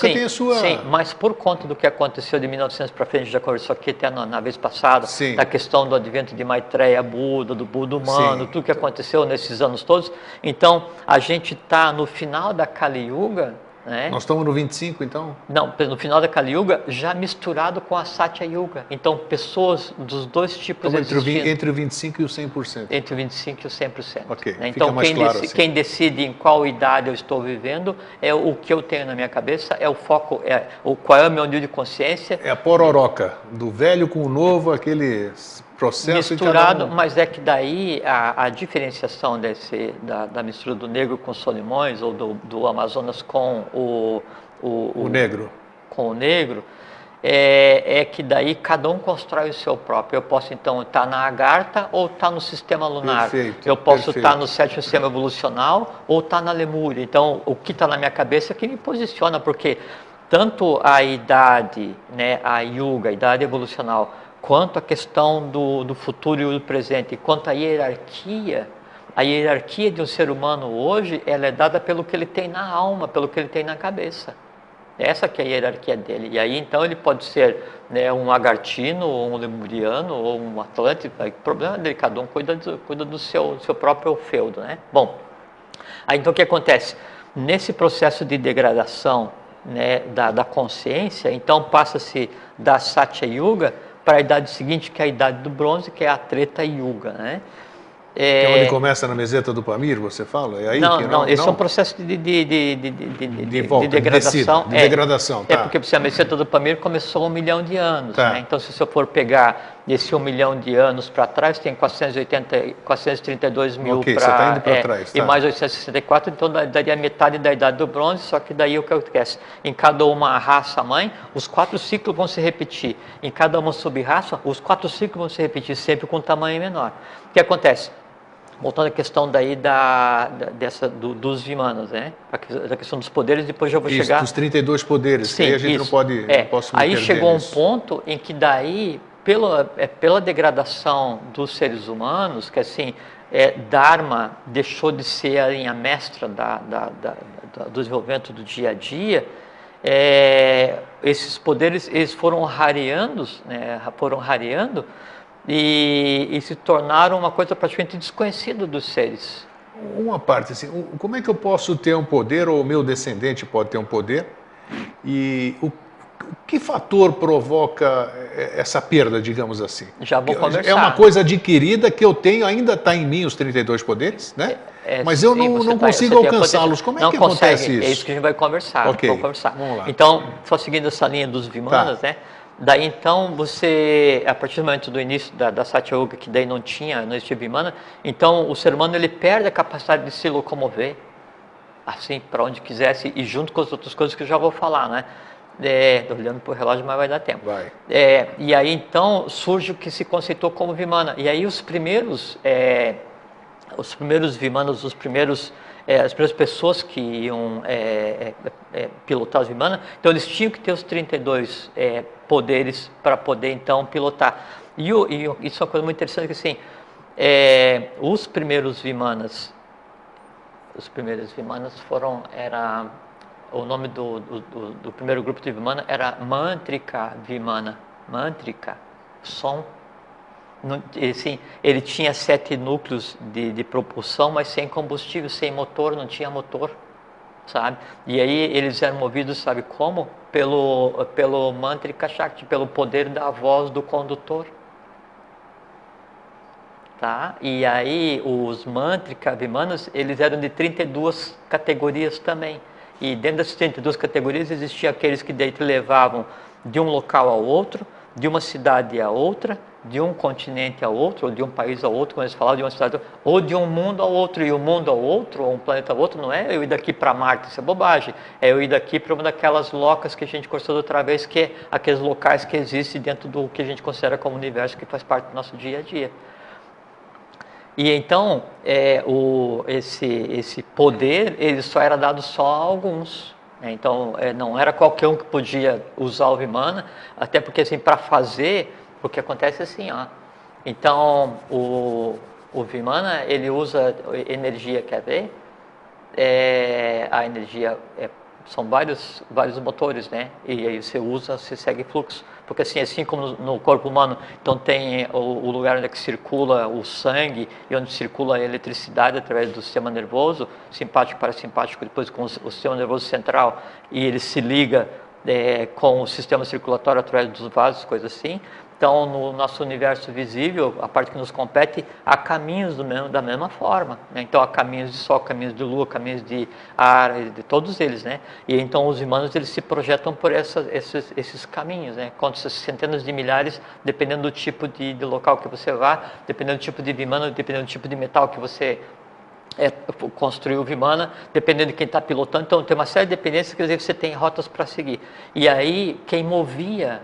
S1: tem a sua...
S2: Sim, mas por conta do que aconteceu de 1900 para frente, já conversou aqui até na vez passada,
S1: sim,
S2: da questão do advento de Maitreya, Buda, do Buda humano, sim, tudo que aconteceu nesses anos todos. Então, a gente está no final da Kali Yuga, né?
S1: Nós estamos no 25, então?
S2: Não, no final da Kali Yuga, já misturado com a Satya Yuga. Então, pessoas dos dois tipos
S1: então,
S2: existindo.
S1: Entre o 25 e o 100%.
S2: Entre o 25 e o 100%.
S1: Ok,
S2: né? Então, quem decide em qual idade eu estou vivendo, é o que eu tenho na minha cabeça, é o foco, qual é o meu nível de consciência.
S1: É a pororoca, do velho com o novo, aquele processo
S2: misturado, mas é que daí a diferenciação da mistura do negro com Solimões ou do Amazonas com o
S1: negro,
S2: com o negro, é que daí cada um constrói o seu próprio. Eu posso então estar na Agartha ou estar no sistema lunar.
S1: Perfeito,
S2: eu posso estar no sétimo sistema evolucional ou estar na Lemúria. Então, o que está na minha cabeça é que me posiciona, porque tanto a idade, né, a Yuga, a idade evolucional, quanto a questão do futuro e do presente, quanto a hierarquia de um ser humano hoje, ela é dada pelo que ele tem na alma, pelo que ele tem na cabeça. Essa que é a hierarquia dele. E aí, então, ele pode ser, né, um agartino, ou um lemuriano, ou um atlântico. O problema dele, cada um cuida do seu próprio feudo, né? Bom, aí então o que acontece? Nesse processo de degradação, né, da consciência, então passa-se da Satya Yuga para a idade seguinte, que é a idade do bronze, que é a Treta Yuga, né?
S1: Que é onde começa na meseta do Pamir, você fala? É aí
S2: não, esse é um processo de degradação.
S1: De degradação, tá.
S2: É porque a meseta do Pamir começou há 1 milhão de anos. Tá. Né? Então, se você for pegar esse 1 milhão de anos para trás, tem 432 mil
S1: você tá indo para trás. Tá.
S2: E mais 864, então daria metade da idade do bronze, só que daí o que acontece? Em cada uma raça-mãe, os 4 ciclos vão se repetir. Em cada uma sub-raça, os 4 ciclos vão se repetir, sempre com tamanho menor. O que acontece? Voltando à questão daí dos Vimanas, né? A questão dos poderes, depois já vou chegar...
S1: Dos 32 poderes,
S2: sim,
S1: aí a gente não pode... Não posso me
S2: aí chegou
S1: nisso.
S2: Um ponto em que daí, pela degradação dos seres humanos, que assim, Dharma deixou de ser a linha mestra do desenvolvimento do dia a dia, esses poderes eles foram rareando, né? E se tornaram uma coisa praticamente desconhecida dos seres.
S1: Uma parte assim, como é que eu posso ter um poder, ou o meu descendente pode ter um poder, e que fator provoca essa perda, digamos assim?
S2: Já vou conversar.
S1: É uma coisa adquirida que eu tenho, ainda está em mim os 32 poderes, né? Mas eu não consigo alcançá-los. Como é que acontece isso?
S2: É isso que a gente vai conversar.
S1: Ok,
S2: vamos conversar.
S1: Vamos lá.
S2: Então, só seguindo essa linha dos Vimanas, tá, né? Daí então você, a partir do momento do início da Satya Yuga, que daí não existia Vimana, então o ser humano ele perde a capacidade de se locomover, assim, para onde quisesse, e junto com as outras coisas que eu já vou falar, né? Estou olhando para o relógio, mas vai dar tempo.
S1: Vai.
S2: E aí então surge o que se conceitou como Vimana. E aí os primeiros Vimanas, as primeiras pessoas que iam pilotar os Vimana, então eles tinham que ter os 32 poderes para poder então pilotar. E isso é uma coisa muito interessante, que assim, os primeiros Vimanas o nome do primeiro grupo de Vimana era Mantrika Vimana. Mantrika, som. Assim, ele tinha 7 núcleos de propulsão, mas sem combustível, sem motor, não tinha motor, sabe? E aí eles eram movidos, sabe como? Pelo Mantrika Shakti, pelo poder da voz do condutor. Tá? E aí os Mantrika Vimanas, eles eram de 32 categorias também. E dentro dessas 32 categorias existiam aqueles que daí te levavam de um local ao outro, de uma cidade a outra, de um continente a outro, ou de um país a outro, quando eles falavam de uma cidade, ou de um mundo a outro, e um mundo a outro, ou um planeta a outro, não é eu ir daqui para Marte, isso é bobagem, é eu ir daqui para uma daquelas locas que a gente conversou outra vez, que é aqueles locais que existem dentro do que a gente considera como universo, que faz parte do nosso dia a dia. E então, esse poder, ele só era dado só a alguns. Né? Então, não era qualquer um que podia usar o Vimana, até porque, assim, para fazer, o que acontece é assim, ó. Então, o Vimana, ele usa energia, quer ver? A energia são vários motores, né? E aí você usa, você segue fluxo. Porque assim como no corpo humano, então tem o lugar onde é que circula o sangue e onde circula a eletricidade através do sistema nervoso, simpático, parasimpático, depois com o sistema nervoso central, e ele se liga com o sistema circulatório através dos vasos, coisas assim. Então, no nosso universo visível, a parte que nos compete, há caminhos da mesma forma. Né? Então, há caminhos de sol, caminhos de lua, caminhos de ar, de todos eles. Né? E então, os humanos eles se projetam por esses caminhos. Né? Quantas centenas de milhares, dependendo do tipo de local que você vá, dependendo do tipo de vimana, dependendo do tipo de metal que você construiu o Vimana, dependendo de quem está pilotando. Então, tem uma série de dependências, quer dizer, você tem rotas para seguir. E aí, quem movia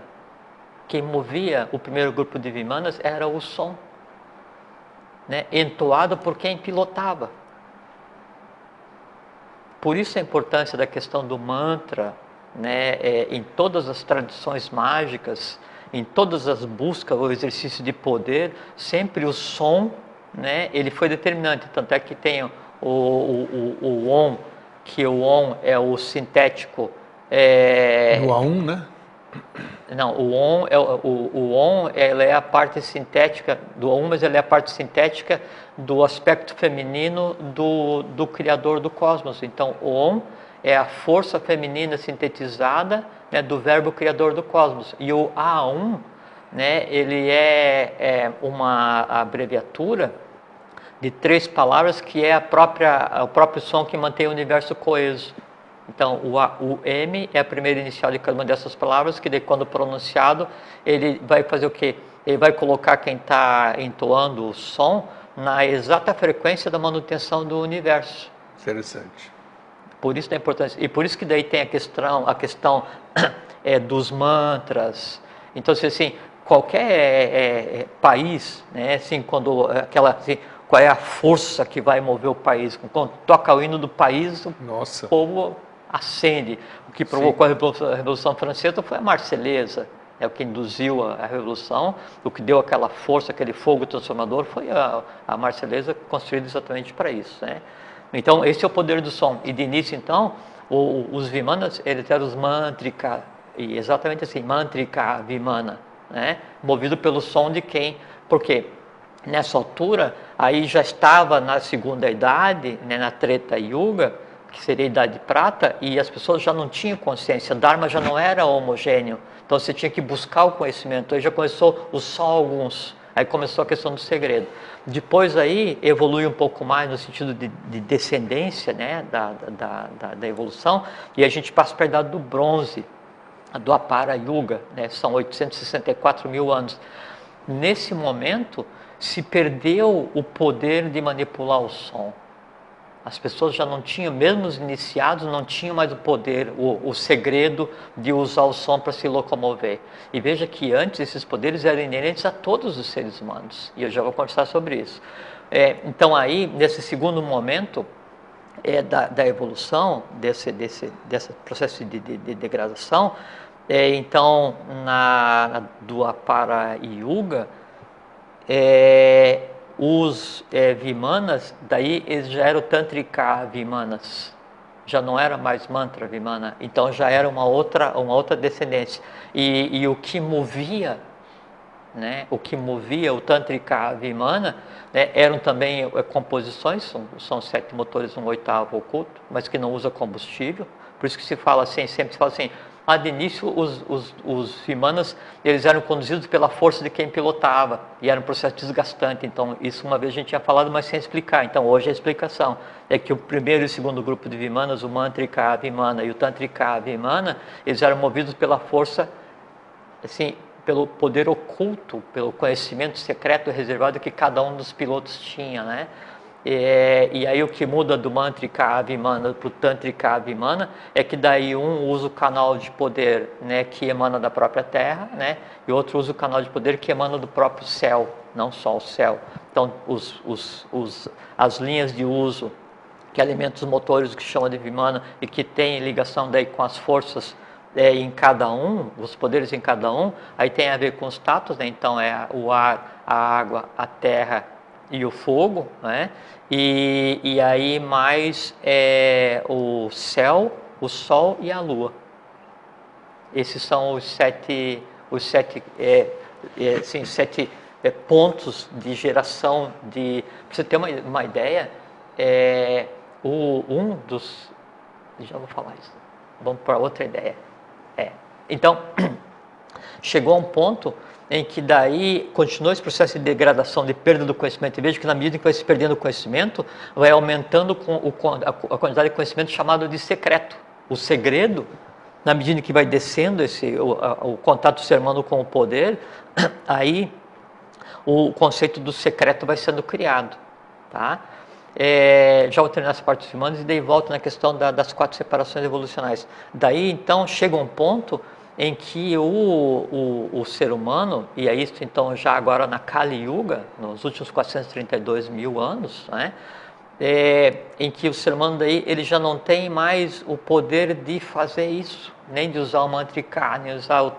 S2: o primeiro grupo de Vimanas era o som, né, entoado por quem pilotava. Por isso a importância da questão do mantra, né, em todas as tradições mágicas, em todas as buscas, o exercício de poder, sempre o som, né, ele foi determinante. Tanto é que tem o Om, que o Om é o sintético.
S1: Do A1, né?
S2: Não, o Om ela é a parte sintética do Om, mas ela é a parte sintética do aspecto feminino do Criador do cosmos. Então, o Om é a força feminina sintetizada, né, do verbo Criador do cosmos. E o A1, né, ele é uma abreviatura de 3 palavras que é o próprio som que mantém o universo coeso. Então, o M é a primeira inicial de cada uma dessas palavras, que daí, quando pronunciado, ele vai fazer o quê? Ele vai colocar quem está entoando o som na exata frequência da manutenção do universo.
S1: Interessante.
S2: Por isso da importância. E por isso que daí tem a questão dos mantras. Então, assim, qualquer país, né, assim, qual é a força que vai mover o país? Quando toca o hino do país, o povo acende. O que provocou a Revolução Francesa foi a Marselhesa, o que induziu a Revolução, o que deu aquela força, aquele fogo transformador, foi a Marselhesa construída exatamente para isso. Né? Então, esse é o poder do som. E de início, então, os Vimanas, eles eram os Mantrika, e exatamente assim, Mantrika Vimana, né? Movido pelo som de quem? Porque nessa altura, aí já estava na segunda idade, né, na Treta Yuga, que seria a idade de prata, e as pessoas já não tinham consciência, Dharma já não era homogêneo, então você tinha que buscar o conhecimento, aí já começou os só alguns, aí começou a questão do segredo. Depois aí evolui um pouco mais no sentido de descendência, né, da evolução, e a gente passa para a idade do bronze, do Apara Yuga, né, são 864 mil anos. Nesse momento, se perdeu o poder de manipular o som. As pessoas já não tinham, mesmo os iniciados, não tinham mais o poder, o segredo de usar o som para se locomover. E veja que antes esses poderes eram inerentes a todos os seres humanos. E eu já vou conversar sobre isso. Então aí, nesse segundo momento da evolução, desse processo de degradação, então do Apara Yuga, os Vimanas, daí eles já eram Tantrika Vimanas, já não era mais Mantra Vimana, então já era uma outra descendência. E o que movia, né, o Tantrika Vimana, né, eram também composições, são 7 motores, um oitavo oculto, mas que não usa combustível, por isso que se fala assim, sempre se fala assim, de início, os Vimanas, eles eram conduzidos pela força de quem pilotava, e era um processo desgastante. Então, isso uma vez a gente tinha falado, mas sem explicar. Então, hoje a explicação é que o primeiro e o segundo grupo de Vimanas, o Mantrika Vimana e o Tantrika Vimana, eles eram movidos pela força, assim, pelo poder oculto, pelo conhecimento secreto reservado que cada um dos pilotos tinha, né? E aí o que muda do Mantrika Abhimana para o Tantrika Abhimana é que daí um usa o canal de poder, né, que emana da própria Terra, né, e outro usa o canal de poder que emana do próprio céu, não só o céu. Então as linhas de uso que alimentam os motores que chama de Vimana e que tem ligação daí com as forças em cada um, os poderes em cada um, aí tem a ver com os tatos, né? Então é o ar, a água, a terra e o fogo, né? E aí mais o céu, o sol e a lua. Esses são os sete pontos de geração de... Para você ter uma ideia, já vou falar isso, vamos para outra ideia. Então, chegou a um ponto em que daí continua esse processo de degradação, de perda do conhecimento. E veja que na medida que vai se perdendo o conhecimento, vai aumentando a quantidade de conhecimento chamado de secreto. O segredo, na medida que vai descendo o contato do ser humano com o poder, aí o conceito do secreto vai sendo criado. Tá? Já vou terminar essa parte dos humanos e daí volto na questão das 4 separações evolucionais. Daí, então, chega um ponto em que o ser humano, e é isso então já agora na Kali Yuga, nos últimos 432 mil anos, né, em que o ser humano daí, ele já não tem mais o poder de fazer isso, nem de usar o Mantrika, nem usar o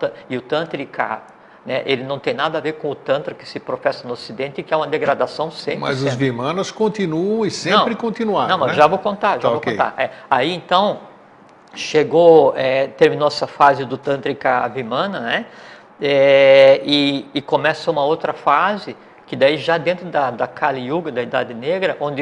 S2: Tantrika. Né? Ele não tem nada a ver com o Tantra que se professa no Ocidente, que é uma degradação 100%.
S1: Mas os Vimanas continuam e sempre continuaram.
S2: Não, mas
S1: né?
S2: já vou contar, vou contar. Aí então, terminou essa fase do Tantrika Vimana, né? E começa uma outra fase, que daí já dentro da Kali Yuga, da Idade Negra, onde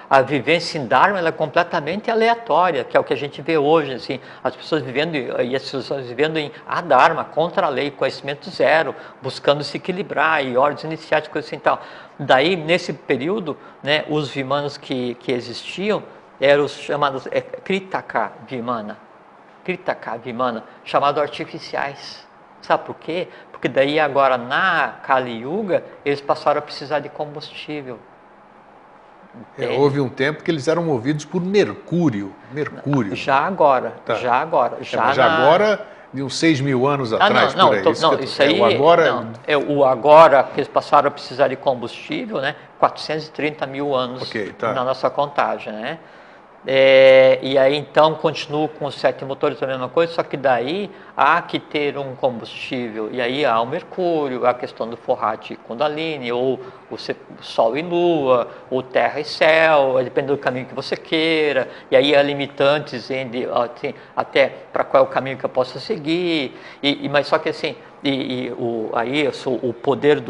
S2: a vivência em Dharma ela é completamente aleatória, que é o que a gente vê hoje, assim, as pessoas vivendo, e as pessoas vivendo em Adharma, contra a lei, conhecimento zero, buscando se equilibrar, e ordens iniciáticas, coisa assim e tal. Daí, nesse período, né, os Vimanas que existiam eram os chamados Kritaka Vimana, chamados artificiais. Sabe por quê? Porque daí agora na Kali Yuga eles passaram a precisar de combustível.
S1: Houve um tempo que eles eram movidos por mercúrio.
S2: Já agora.
S1: Mas agora, de uns 6 mil anos atrás,
S2: não,
S1: por aí.
S2: Isso aí, o agora que eles passaram a precisar de combustível, né? 430 mil anos na nossa contagem, né? E aí então continuo com os 7 motores, a mesma coisa, só que daí há que ter um combustível, e aí há o mercúrio, a questão do Forrati Kundalini, ou o Sol e Lua, ou Terra e Céu, depende do caminho que você queira, e aí há limitantes assim, até para qual é o caminho que eu posso seguir, mas só que assim, o poder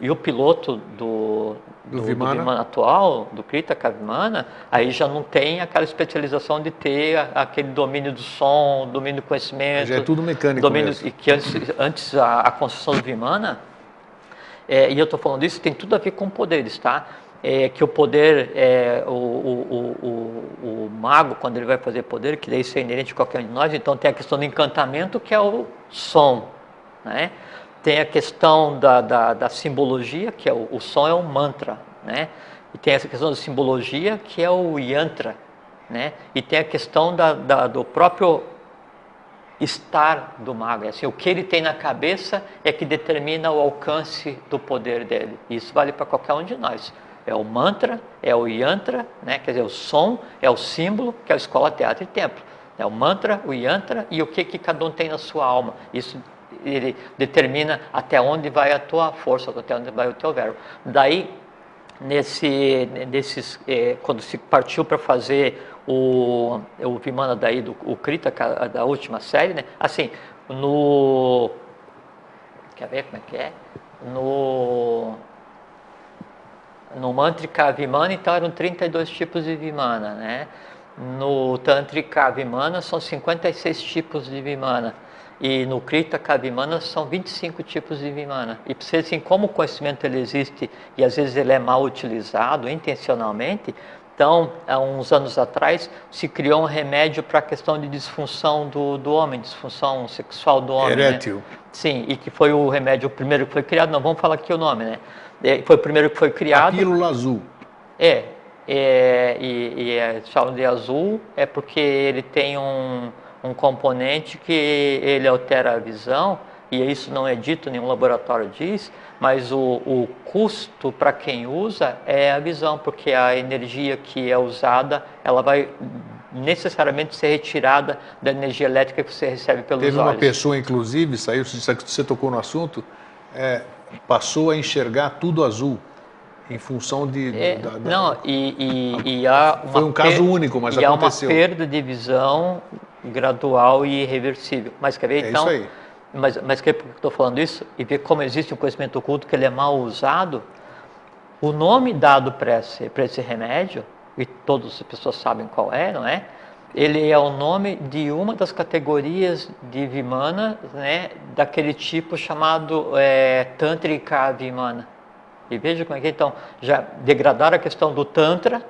S2: e o piloto do Vimana atual, do Kritaka Vimana, aí já não tem aquela especialização de ter aquele domínio do som, domínio do conhecimento.
S1: Já é tudo mecânico mesmo.
S2: E que antes a construção do Vimana, e eu estou falando isso, tem tudo a ver com poderes, tá? Que o poder, o mago, quando ele vai fazer poder, que isso é inerente a qualquer um de nós, então tem a questão do encantamento, que é o som, né? Tem a questão da simbologia, que é o som é um mantra, né? E tem essa questão da simbologia, que é o yantra, né? E tem a questão do próprio estar do mago. Assim, o que ele tem na cabeça é que determina o alcance do poder dele. Isso vale para qualquer um de nós. É o mantra, é o yantra, né? Quer dizer, o som é o símbolo, que é a escola, teatro e templo. É o mantra, o yantra e o que cada um tem na sua alma. Isso ele determina até onde vai a tua força, até onde vai o teu verbo. Daí, quando se partiu para fazer o Vimana daí, o Kritaka da última série, né? Assim, quer ver como é que é? No Mantrika Vimana, então, eram 32 tipos de Vimana, né? No Tantrika Vimana são 56 tipos de Vimana. E no Kritaka Vimana são 25 tipos de Vimana. E para você assim, como o conhecimento ele existe e às vezes ele é mal utilizado intencionalmente, então, há uns anos atrás, se criou um remédio para a questão de disfunção do homem, disfunção sexual do homem.
S1: Erétil.
S2: Né? Sim, e que foi o remédio, o primeiro que foi criado, não vamos falar aqui o nome, né? Foi o primeiro que foi criado.
S1: A pílula azul.
S2: Eles falam de azul, é porque ele tem um componente que ele altera a visão, e isso não é dito, nenhum laboratório diz, mas o custo para quem usa é a visão, porque a energia que é usada, ela vai necessariamente ser retirada da energia elétrica que você recebe pelos olhos.
S1: Teve uma pessoa, inclusive, saiu, você tocou no assunto, passou a enxergar tudo azul, em função de...
S2: há uma
S1: foi um caso único, mas aconteceu.
S2: Há uma perda de visão gradual e irreversível. Mas quer ver, então...
S1: Isso aí.
S2: Mas que eu estou falando isso? E ver como existe um conhecimento oculto que ele é mal usado. O nome dado para esse remédio, e todas as pessoas sabem qual é, não é? Ele é o nome de uma das categorias de Vimana, né? Daquele tipo chamado Tantrika Vimana. E veja como é que então já degradaram a questão do Tantra,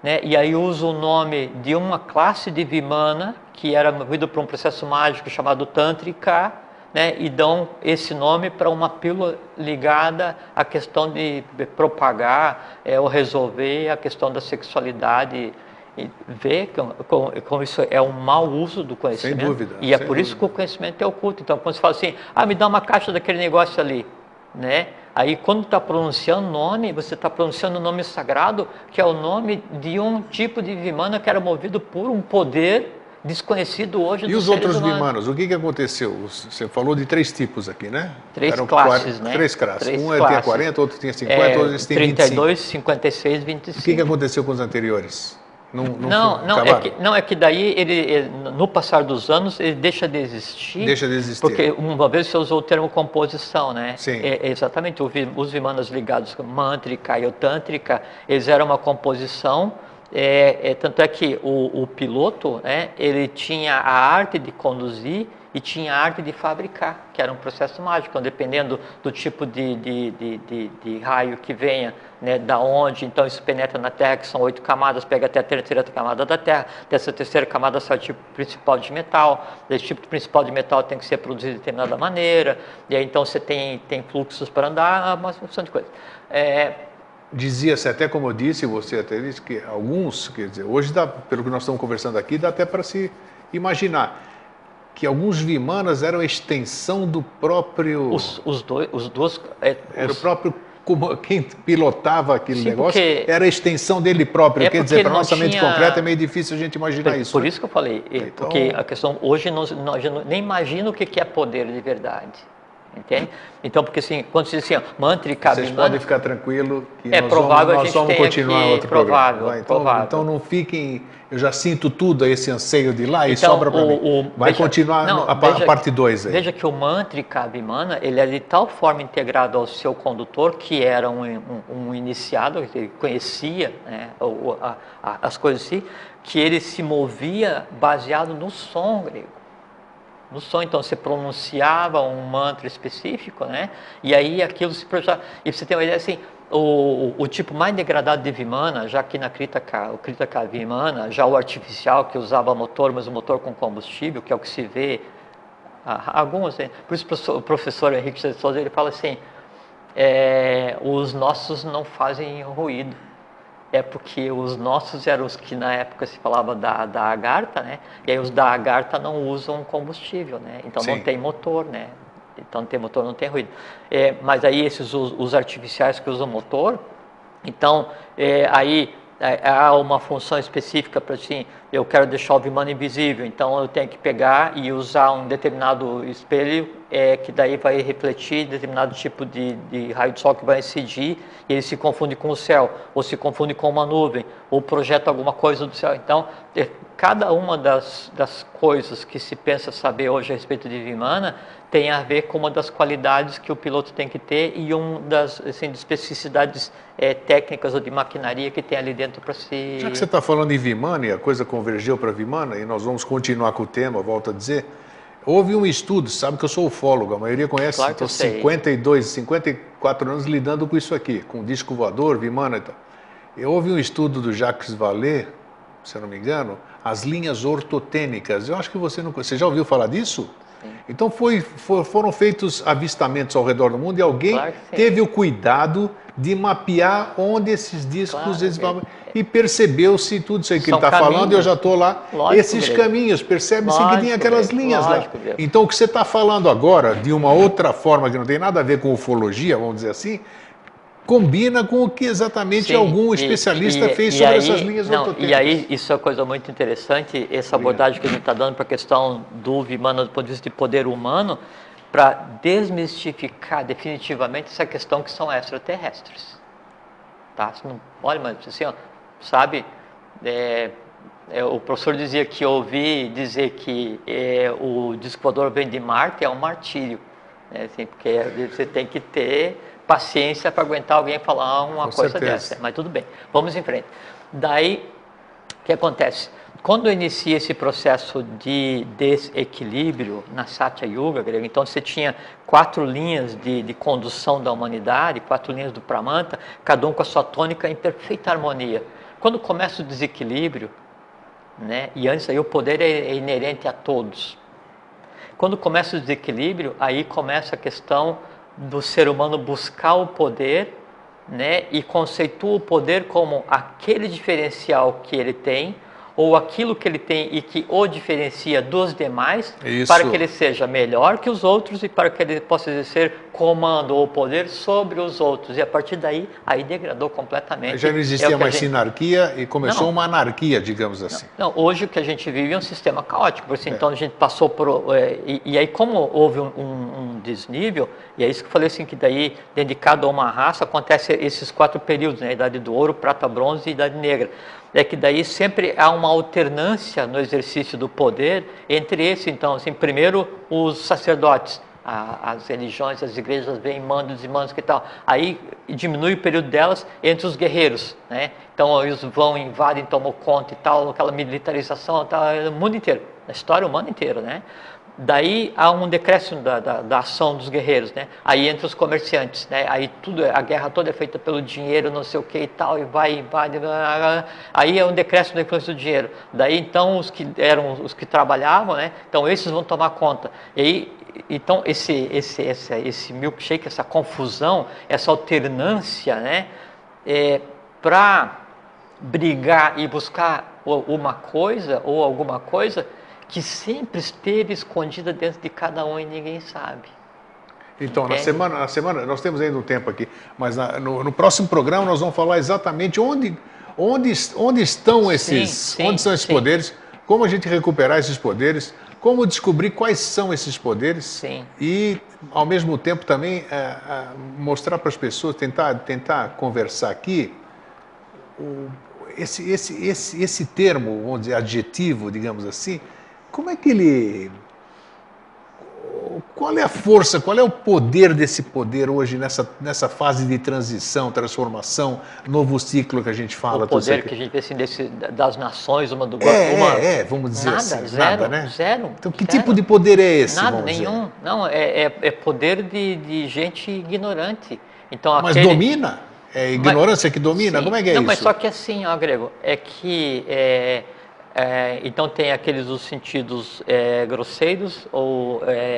S2: né? E aí usa o nome de uma classe de Vimana que era movido por um processo mágico chamado Tantrika, né? E dão esse nome para uma pílula ligada à questão de propagar ou resolver a questão da sexualidade. E ver como isso é um mau uso do conhecimento.
S1: Sem dúvida.
S2: E é por isso que o conhecimento é oculto. Então, quando você fala assim, me dá uma caixa daquele negócio ali, né? Aí, quando está pronunciando o nome, você está pronunciando o nome sagrado, que é o nome de um tipo de Vimana que era movido por um poder desconhecido hoje dos seres humanos.
S1: E os outros Vimanas, o que aconteceu? Você falou de 3 tipos aqui, né?
S2: Três classes, né?
S1: 3 classes.
S2: Três
S1: Um
S2: classes.
S1: tinha 40, outro tinha 50, outro tinha 25.
S2: 32, 56, 25.
S1: O que aconteceu com os anteriores?
S2: É que daí ele, no passar dos anos, ele deixa de existir.
S1: Deixa de existir.
S2: Porque uma vez você usou o termo composição, né?
S1: Sim.
S2: Exatamente, os Vimanas ligados com Mantrika e o Tântrica, eles eram uma composição. Tanto é que o piloto, né, ele tinha a arte de conduzir e tinha a arte de fabricar, que era um processo mágico. Então, dependendo do tipo de raio que venha, né, da onde, então isso penetra na Terra, que são 8 camadas, pega até a terceira camada da Terra, dessa terceira camada sai o tipo principal de metal, esse tipo principal de metal tem que ser produzido de determinada maneira, e aí então você tem fluxos para andar, uma opção de coisas.
S1: Dizia-se até, como eu disse, você até disse, que alguns, quer dizer, hoje, pelo que nós estamos conversando aqui, dá até para se imaginar que alguns Vimanas eram a extensão do próprio... Era o próprio... Quem pilotava aquele negócio era a extensão dele próprio. Quer dizer, para a nossa mente concreta é meio difícil a gente imaginar isso.
S2: Por isso que eu falei, porque a questão hoje nós nem imagina o que é poder de verdade. Entende? Então, porque assim, quando se diz assim, Mantrika Vimana...
S1: Vocês podem ficar tranquilo que
S2: nós vamos
S1: continuar
S2: aqui,
S1: outro programa. Então não fiquem... Eu já sinto tudo esse anseio de lá e sobra para mim. Vai continuar a parte 2 aí.
S2: Veja que o Mantrika Vimana, ele é de tal forma integrado ao seu condutor, que era um iniciado, que conhecia, né, as coisas assim, que ele se movia baseado no som grego. No som, então, você pronunciava um mantra específico, né? E aí aquilo se projetava. E você tem uma ideia assim, o tipo mais degradado de Vimana, já que na o Kritaka Vimana, já o artificial que usava motor, mas o motor com combustível, que é o que se vê, alguns, né? Por isso o professor Henrique de Souza, ele fala assim, os nossos não fazem ruído. É porque os nossos eram os que na época se falava da Agartha, né? E aí os da Agartha não usam combustível, né? Então não tem motor, né? Então não tem motor, não tem ruído. Mas aí os artificiais que usam motor, então aí há uma função específica para assim, eu quero deixar o Vimana invisível, então eu tenho que pegar e usar um determinado espelho que daí vai refletir determinado tipo de raio de sol que vai incidir e ele se confunde com o céu, ou se confunde com uma nuvem, ou projeta alguma coisa do céu. Então, cada uma das coisas que se pensa saber hoje a respeito de Vimana tem a ver com uma das qualidades que o piloto tem que ter e uma das especificidades técnicas ou de maquinaria que tem ali dentro para se...
S1: Já que você está falando em Vimana e a coisa convergiu para Vimana, e nós vamos continuar com o tema, volto a dizer, houve um estudo, sabe que eu sou ufólogo, a maioria conhece,
S2: claro,
S1: estou 54 anos lidando com isso aqui, com disco voador, Vimana e tal. E houve um estudo do Jacques Vallée, se eu não me engano, as linhas ortotênicas. Eu acho que você já ouviu falar disso? Então foram feitos avistamentos ao redor do mundo e alguém
S2: Claro que sim.
S1: teve o cuidado de mapear onde esses discos e percebeu-se tudo isso aí que ele
S2: São
S1: está falando,
S2: caminhos.
S1: eu já estou lá.
S2: Lógico,
S1: Esses
S2: Grego.
S1: caminhos, percebe-se que
S2: Lógico,
S1: tem aquelas
S2: Grego.
S1: linhas
S2: Lógico,
S1: lá.
S2: Grego.
S1: Então o que você está falando agora, de uma outra forma que não tem nada a ver com ufologia, vamos dizer assim, combina com o que exatamente
S2: Sim,
S1: algum especialista fez sobre essas linhas ortotécnicas.
S2: E aí, isso é uma coisa muito interessante, essa abordagem que a gente está dando para a questão do Vimana do ponto de vista de poder humano, para desmistificar definitivamente essa questão que são extraterrestres. Tá? Você não, olha, mas assim, ó, sabe, o professor dizia que ouvir dizer que o disco voador vem de Marte é um martírio, né? Assim, porque você tem que ter paciência para aguentar alguém falar uma
S1: Com
S2: coisa
S1: certeza.
S2: dessa. Mas tudo bem, vamos em frente. Daí, o que acontece? Quando inicia esse processo de desequilíbrio na Satya Yuga, então você tinha 4 linhas de condução da humanidade, 4 linhas do Pramanta, cada um com a sua tônica em perfeita harmonia. Quando começa o desequilíbrio, né, e antes aí o poder é inerente a todos. Quando começa o desequilíbrio, aí começa a questão do ser humano buscar o poder, né, e conceitua o poder como aquele diferencial que ele tem, ou aquilo que ele tem e que o diferencia dos demais, para que ele seja melhor que os outros e para que ele possa exercer comando ou poder sobre os outros. E a partir daí, aí degradou completamente.
S1: Já não existia mais sinarquia e começou uma anarquia, digamos assim.
S2: Não, hoje o que a gente vive é um sistema caótico, por assim, então a gente passou por... E aí como houve um desnível, e é isso que eu falei assim, que daí, dedicado a uma raça, acontece esses 4 períodos, né? Idade do Ouro, Prata, Bronze e Idade Negra. É que daí sempre há uma alternância no exercício do poder entre esse, então, assim, primeiro os sacerdotes, as religiões, as igrejas vêm mandos e mandos que tal, aí diminui o período delas entre os guerreiros, né? Então eles vão, invadem, tomam conta e tal, aquela militarização, tal, o mundo inteiro, a história humana inteira, né? Daí há um decréscimo da ação dos guerreiros, né? Aí entre os comerciantes, né? Aí tudo, a guerra toda é feita pelo dinheiro, não sei o que e tal, e vai, aí é um decréscimo da influência do dinheiro. Daí então os que eram os que trabalhavam, né? Então esses vão tomar conta. E aí, então esse milkshake, essa confusão, essa alternância, né? Para brigar e buscar uma coisa ou alguma coisa que sempre esteve escondida dentro de cada um e ninguém sabe.
S1: Então, na semana, nós temos ainda um tempo aqui, mas no próximo programa nós vamos falar exatamente onde estão esses poderes, como a gente recuperar esses poderes, como descobrir quais são esses poderes e, ao mesmo tempo, também mostrar para as pessoas, tentar conversar aqui, esse termo, vamos dizer, adjetivo, digamos assim, como é que ele... Qual é a força, qual é o poder desse poder hoje nessa fase de transição, transformação, novo ciclo que a gente fala?
S2: O poder que a gente vê assim, das nações, uma do
S1: vamos dizer
S2: nada,
S1: assim.
S2: Zero,
S1: nada, né?
S2: Zero.
S1: Então que tipo de poder é esse?
S2: Nada, nenhum. Dizer? Não, é poder de gente ignorante. Então,
S1: mas domina? É ignorância que domina?
S2: Sim.
S1: Como é que é isso?
S2: Não, mas só que assim, ó, Grego, é que... então tem aqueles os sentidos grosseiros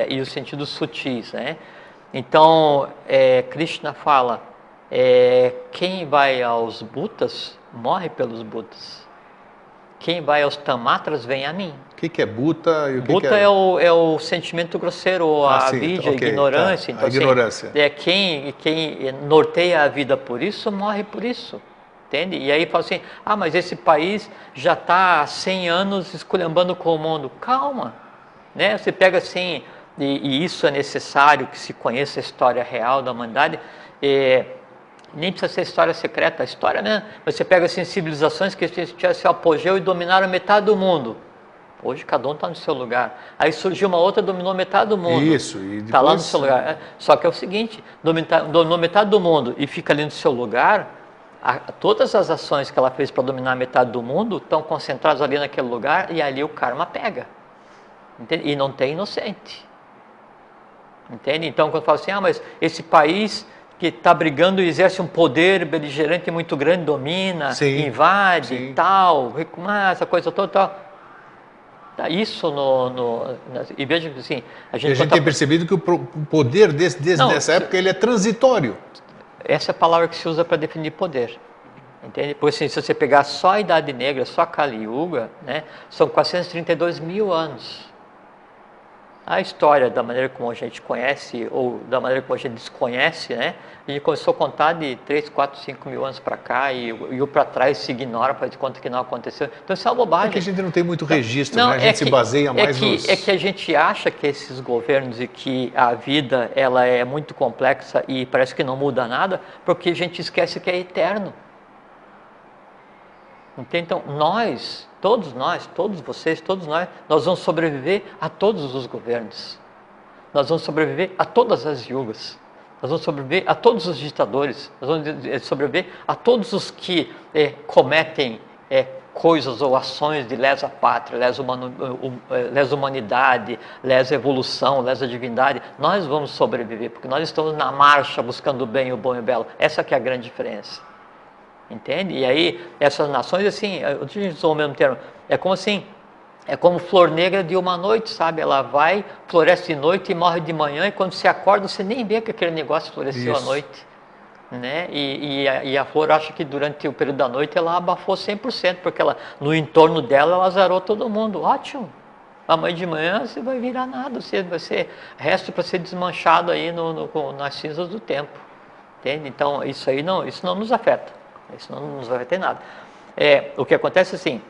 S2: e os sentidos sutis, né? Então Krishna fala, quem vai aos Butas morre pelos Butas, quem vai aos Tamatras vem a mim.
S1: O que é Buta e o que
S2: Buta
S1: é?
S2: É o sentimento grosseiro, a vidya, a ignorância.
S1: Tá. Então, a ignorância.
S2: Quem norteia a vida por isso morre por isso. Entende? E aí fala assim, mas esse país já está há 100 anos esculhambando com o mundo. Calma, né? Você pega assim, e isso é necessário que se conheça a história real da humanidade, nem precisa ser história secreta, a história, né? Mas você pega assim, civilizações que tiveram seu apogeu e dominaram metade do mundo. Hoje cada um está no seu lugar. Aí surgiu uma outra, dominou metade do mundo.
S1: Isso, e depois...
S2: Está lá no seu lugar. Só que é o seguinte, dominou metade do mundo e fica ali no seu lugar... Todas as ações que ela fez para dominar a metade do mundo estão concentradas ali naquele lugar e ali o karma pega. Entende? E não tem inocente. Entende? Então, quando fala assim, mas esse país que está brigando e exerce um poder beligerante muito grande, domina, invade, tal, essa coisa toda, tal. Isso e veja que assim,
S1: a gente tem percebido que o poder dessa época ele é transitório.
S2: Essa é a palavra que se usa para definir poder. Entende? Porque assim, se você pegar só a Idade Negra, só a Kali Yuga, né, são 432 mil anos. A história, da maneira como a gente conhece, ou da maneira como a gente desconhece, né, a gente começou a contar de 3, 4, 5 mil anos para cá e o para trás se ignora, faz de conta que não aconteceu. Então isso é uma bobagem.
S1: Porque a gente não tem muito registro, né? A gente se baseia mais nos...
S2: É que a gente acha que esses governos e que a vida ela é muito complexa e parece que não muda nada, porque a gente esquece que é eterno. Então, todos vocês, todos nós vamos sobreviver a todos os governos. Nós vamos sobreviver a todas as yugas. Nós vamos sobreviver a todos os ditadores. Nós vamos sobreviver a todos os que cometem coisas ou ações de lesa pátria, lesa humanidade, lesa evolução, lesa divindade. Nós vamos sobreviver, porque nós estamos na marcha buscando o bem, o bom e o belo. Essa que é a grande diferença. Entende? E aí, essas nações, assim, eu utilizo o mesmo termo, é como assim, é como flor negra de uma noite, sabe? Ela vai, floresce de noite e morre de manhã, e quando você acorda, você nem vê que aquele negócio floresceu à noite. Né? E a flor acha que durante o período da noite ela abafou 100%, porque ela, no entorno dela ela azarou todo mundo. Ótimo! Amanhã de manhã você vai virar nada, você vai ser resto para ser desmanchado aí nas cinzas do tempo. Entende? Então, isso não nos afeta. Isso não nos vai ter nada. O que acontece assim,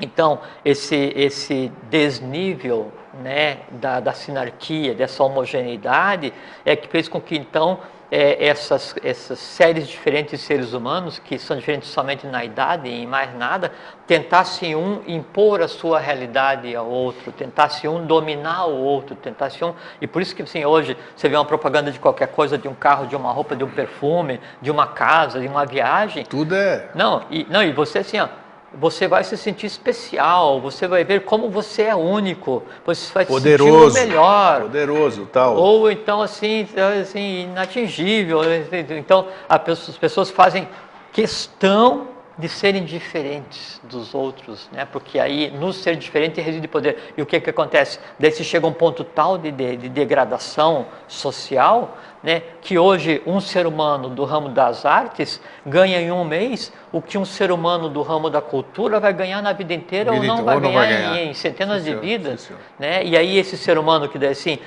S2: então, esse desnível, né, da sinarquia, dessa homogeneidade, é que fez com que, então, essas séries diferentes de seres humanos, que são diferentes somente na idade e em mais nada, tentassem um impor a sua realidade ao outro, tentassem um dominar o outro, tentassem um... E por isso que assim, hoje você vê uma propaganda de qualquer coisa, de um carro, de uma roupa, de um perfume, de uma casa, de uma viagem.
S1: Tudo é...
S2: E você assim, ó, você vai se sentir especial, você vai ver como você é único, você vai
S1: poderoso,
S2: se sentir o melhor.
S1: Poderoso, tal.
S2: Ou então assim, inatingível. Então as pessoas fazem questão de serem diferentes dos outros, né? Porque aí no ser diferente reside poder. E o que acontece? Daí se chega a um ponto tal de degradação social, né, que hoje um ser humano do ramo das artes ganha em um mês o que um ser humano do ramo da cultura vai ganhar na vida inteira ou não vai ganhar em centenas de vidas, né? E aí esse ser humano que daí, assim,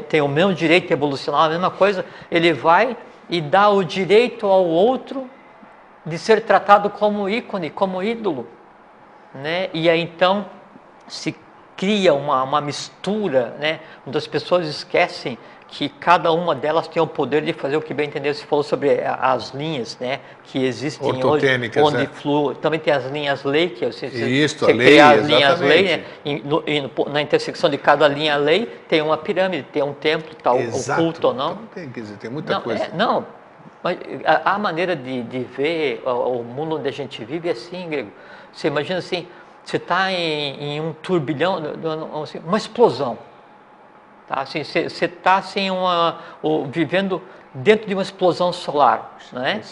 S2: tem o mesmo direito evolucional, a mesma coisa, ele vai e dá o direito ao outro de ser tratado como ícone, como ídolo, né? E aí então se cria uma mistura, né? Onde as pessoas esquecem que cada uma delas tem o poder de fazer o que bem entender. Você falou sobre as linhas, né, que existem hoje, onde flui. Também tem as linhas lei, que você criar as linhas lei, né? Na intersecção de cada linha lei tem uma pirâmide, tem um templo, tal, oculto ou não.
S1: Então, tem muita coisa.
S2: Mas a maneira de ver o mundo onde a gente vive é assim, Grego. Você imagina assim, você está em um turbilhão, assim, uma explosão. Tá? Assim, você está assim, vivendo dentro de uma explosão solar. Né?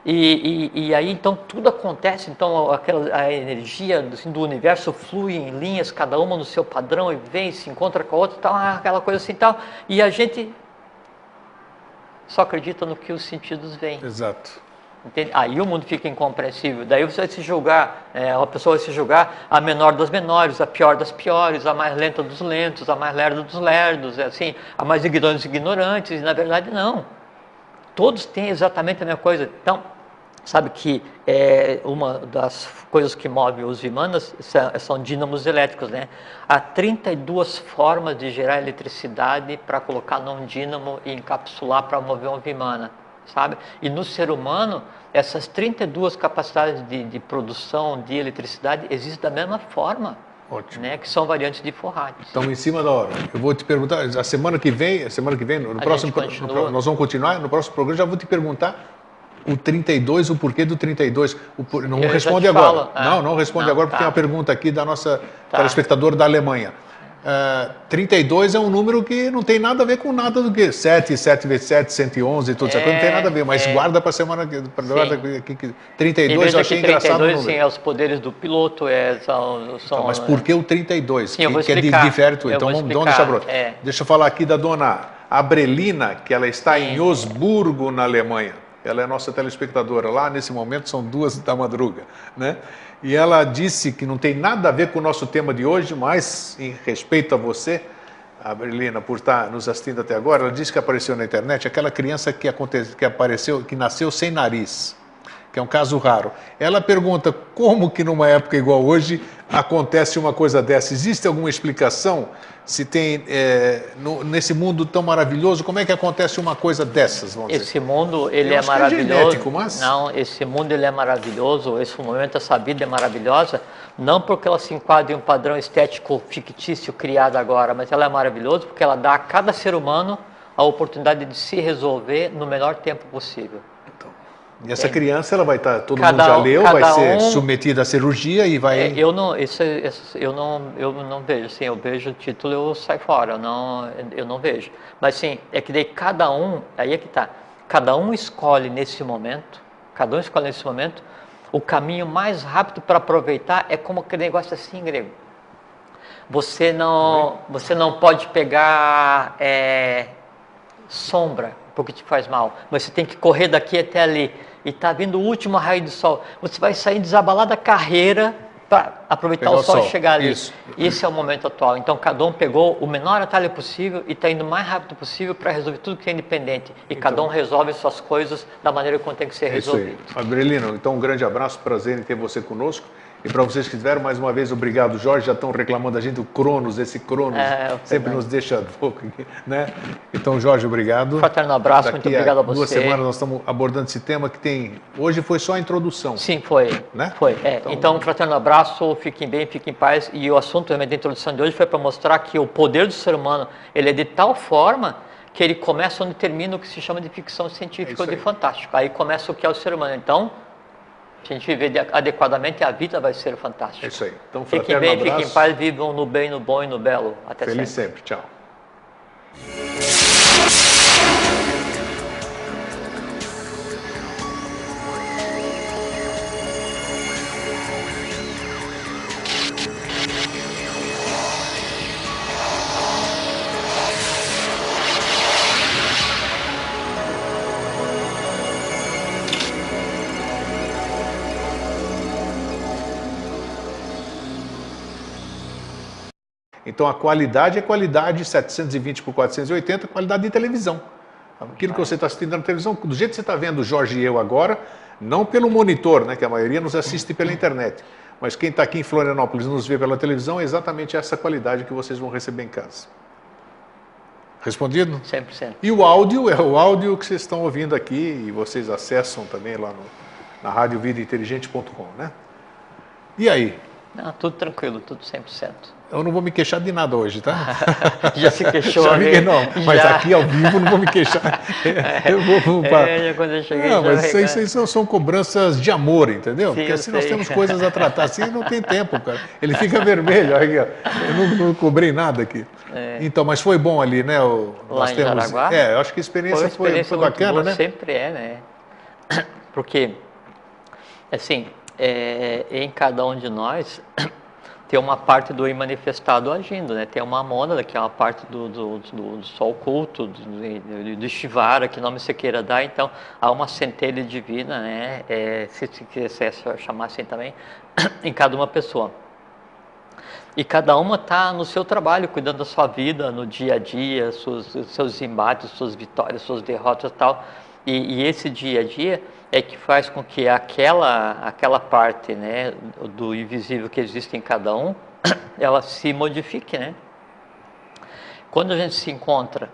S2: E aí então tudo acontece, então a energia assim, do universo flui em linhas, cada uma no seu padrão, e vem, se encontra com a outra, tal, aquela coisa assim tal. E a gente só acredita no que os sentidos veem.
S1: Exato.
S2: Entende? Aí o mundo fica incompreensível. Daí você vai se julgar, a pessoa vai se julgar a menor das menores, a pior das piores, a mais lenta dos lentos, a mais lerda dos lerdos, assim, a mais ignorante dos ignorantes. E na verdade não. Todos têm exatamente a mesma coisa. Então, sabe que uma das coisas que move os vimanas são dínamos elétricos, né? Há 32 formas de gerar eletricidade para colocar num dínamo e encapsular para mover um vimana, sabe? E no ser humano, essas 32 capacidades de produção de eletricidade existem da mesma forma.
S1: Ótimo.
S2: Né, que são variantes de Foucault.
S1: Estamos em cima da hora. Eu vou te perguntar, a semana que vem, no próximo, nós vamos continuar, no próximo programa já vou te perguntar o 32, o porquê do 32. Não responde agora. Não responde agora, porque tem uma pergunta aqui da nossa telespectadora da Alemanha. 32 é um número que não tem nada a ver com nada do que 7, 7 vezes 7, 111 e tudo isso, não tem nada a ver, mas guarda para a semana que 32 eu achei engraçado
S2: 32, sim, é os poderes do piloto,
S1: então, mas por que o 32?
S2: Sim, eu vou explicar.
S1: Difere tudo. Então vamos deixar pronto. Deixa eu falar aqui da dona Abrelina, que ela está em Osburgo, na Alemanha. Ela é nossa telespectadora lá, nesse momento são 2 da madruga, né? E ela disse que não tem nada a ver com o nosso tema de hoje, mas em respeito a você, Abrelina, por estar nos assistindo até agora, ela disse que apareceu na internet aquela criança que nasceu sem nariz, que é um caso raro. Ela pergunta como que numa época igual hoje acontece uma coisa dessa. Existe alguma explicação? Se tem, nesse mundo tão maravilhoso, como é que acontece uma coisa dessas? Vamos dizer?
S2: Esse mundo, ele é maravilhoso. É genético, mas... Não, esse mundo ele é maravilhoso, esse momento, essa vida é maravilhosa, não porque ela se enquadra em um padrão estético fictício criado agora, mas ela é maravilhosa porque ela dá a cada ser humano a oportunidade de se resolver no menor tempo possível.
S1: E essa criança, ela vai estar, todo mundo já leu, vai ser submetida à cirurgia e vai...
S2: eu não vejo, assim, eu vejo o título, eu saio fora, eu não vejo. Mas sim, é que daí cada um, aí é que tá, cada um escolhe nesse momento, o caminho mais rápido para aproveitar é como aquele negócio assim, grego. Você não pode pegar sombra, porque te faz mal, mas você tem que correr daqui até ali, e está vindo o último raio do sol, você vai sair desabalado da carreira para aproveitar o sol e chegar ali. Isso. Esse é o momento atual, então cada um pegou o menor atalho possível e está indo o mais rápido possível para resolver tudo que é independente, e cada um resolve suas coisas da maneira como tem que ser resolvido.
S1: Isso aí. Abrelino, então um grande abraço, prazer em ter você conosco. E para vocês que estiveram, mais uma vez, obrigado, Jorge. Já estão reclamando da gente, o Cronos, esse Cronos sempre nos deixa pouco, né? Então, Jorge, obrigado.
S2: Fraterno abraço, muito obrigado a você.
S1: 2 semanas nós estamos abordando esse tema que tem... Hoje foi só a introdução.
S2: Sim, foi.
S1: Né?
S2: Foi. Então, fraterno abraço, fiquem bem, fiquem em paz. E o assunto também da introdução de hoje foi para mostrar que o poder do ser humano, ele é de tal forma que ele começa onde termina o que se chama de ficção científica ou de fantástico. Aí começa o que é o ser humano. Então, se a gente viver adequadamente, a vida vai ser fantástica.
S1: É isso aí. Então,
S2: fiquem bem, fiquem em paz, vivam no bem, no bom e no belo. Até sempre.
S1: Feliz sempre. Tchau. Então a qualidade é qualidade 720 por 480, qualidade de televisão. Aquilo que você está assistindo na televisão, do jeito que você está vendo o Jorge e eu agora, não pelo monitor, né, que a maioria nos assiste pela internet, mas quem está aqui em Florianópolis nos vê pela televisão, é exatamente essa qualidade que vocês vão receber em casa. Respondido?
S2: 100%.
S1: E o áudio é o áudio que vocês estão ouvindo aqui e vocês acessam também lá na radiovidainteligente.com, né? E aí?
S2: Não, tudo tranquilo, tudo 100%.
S1: Eu não vou me queixar de nada hoje, tá?
S2: Já se queixou?
S1: Não, mas aqui ao vivo não vou me queixar.
S2: Quando eu cheguei,
S1: não, mas isso aí são cobranças de amor, entendeu? Sim, porque assim nós temos coisas a tratar, assim não tem tempo, cara. Ele fica vermelho, aqui, ó. Eu não cobrei nada aqui. Então, mas foi bom ali, né?
S2: Lá em Jaraguá?
S1: Eu acho que a experiência foi bacana,
S2: boa,
S1: né?
S2: Sempre né? Porque, assim, em cada um de nós tem uma parte do manifestado agindo, né? Tem uma mônada, que é uma parte do sol oculto, do Shivara, que nome você queira dar. Então, há uma centelha divina, né? Se quiser chamar assim também, em cada uma pessoa. E cada uma está no seu trabalho, cuidando da sua vida, no dia a dia, seus embates, suas vitórias, suas derrotas e tal. E esse dia a dia é que faz com que aquela parte, né, do invisível que existe em cada um, ela se modifique, né? Quando a gente se encontra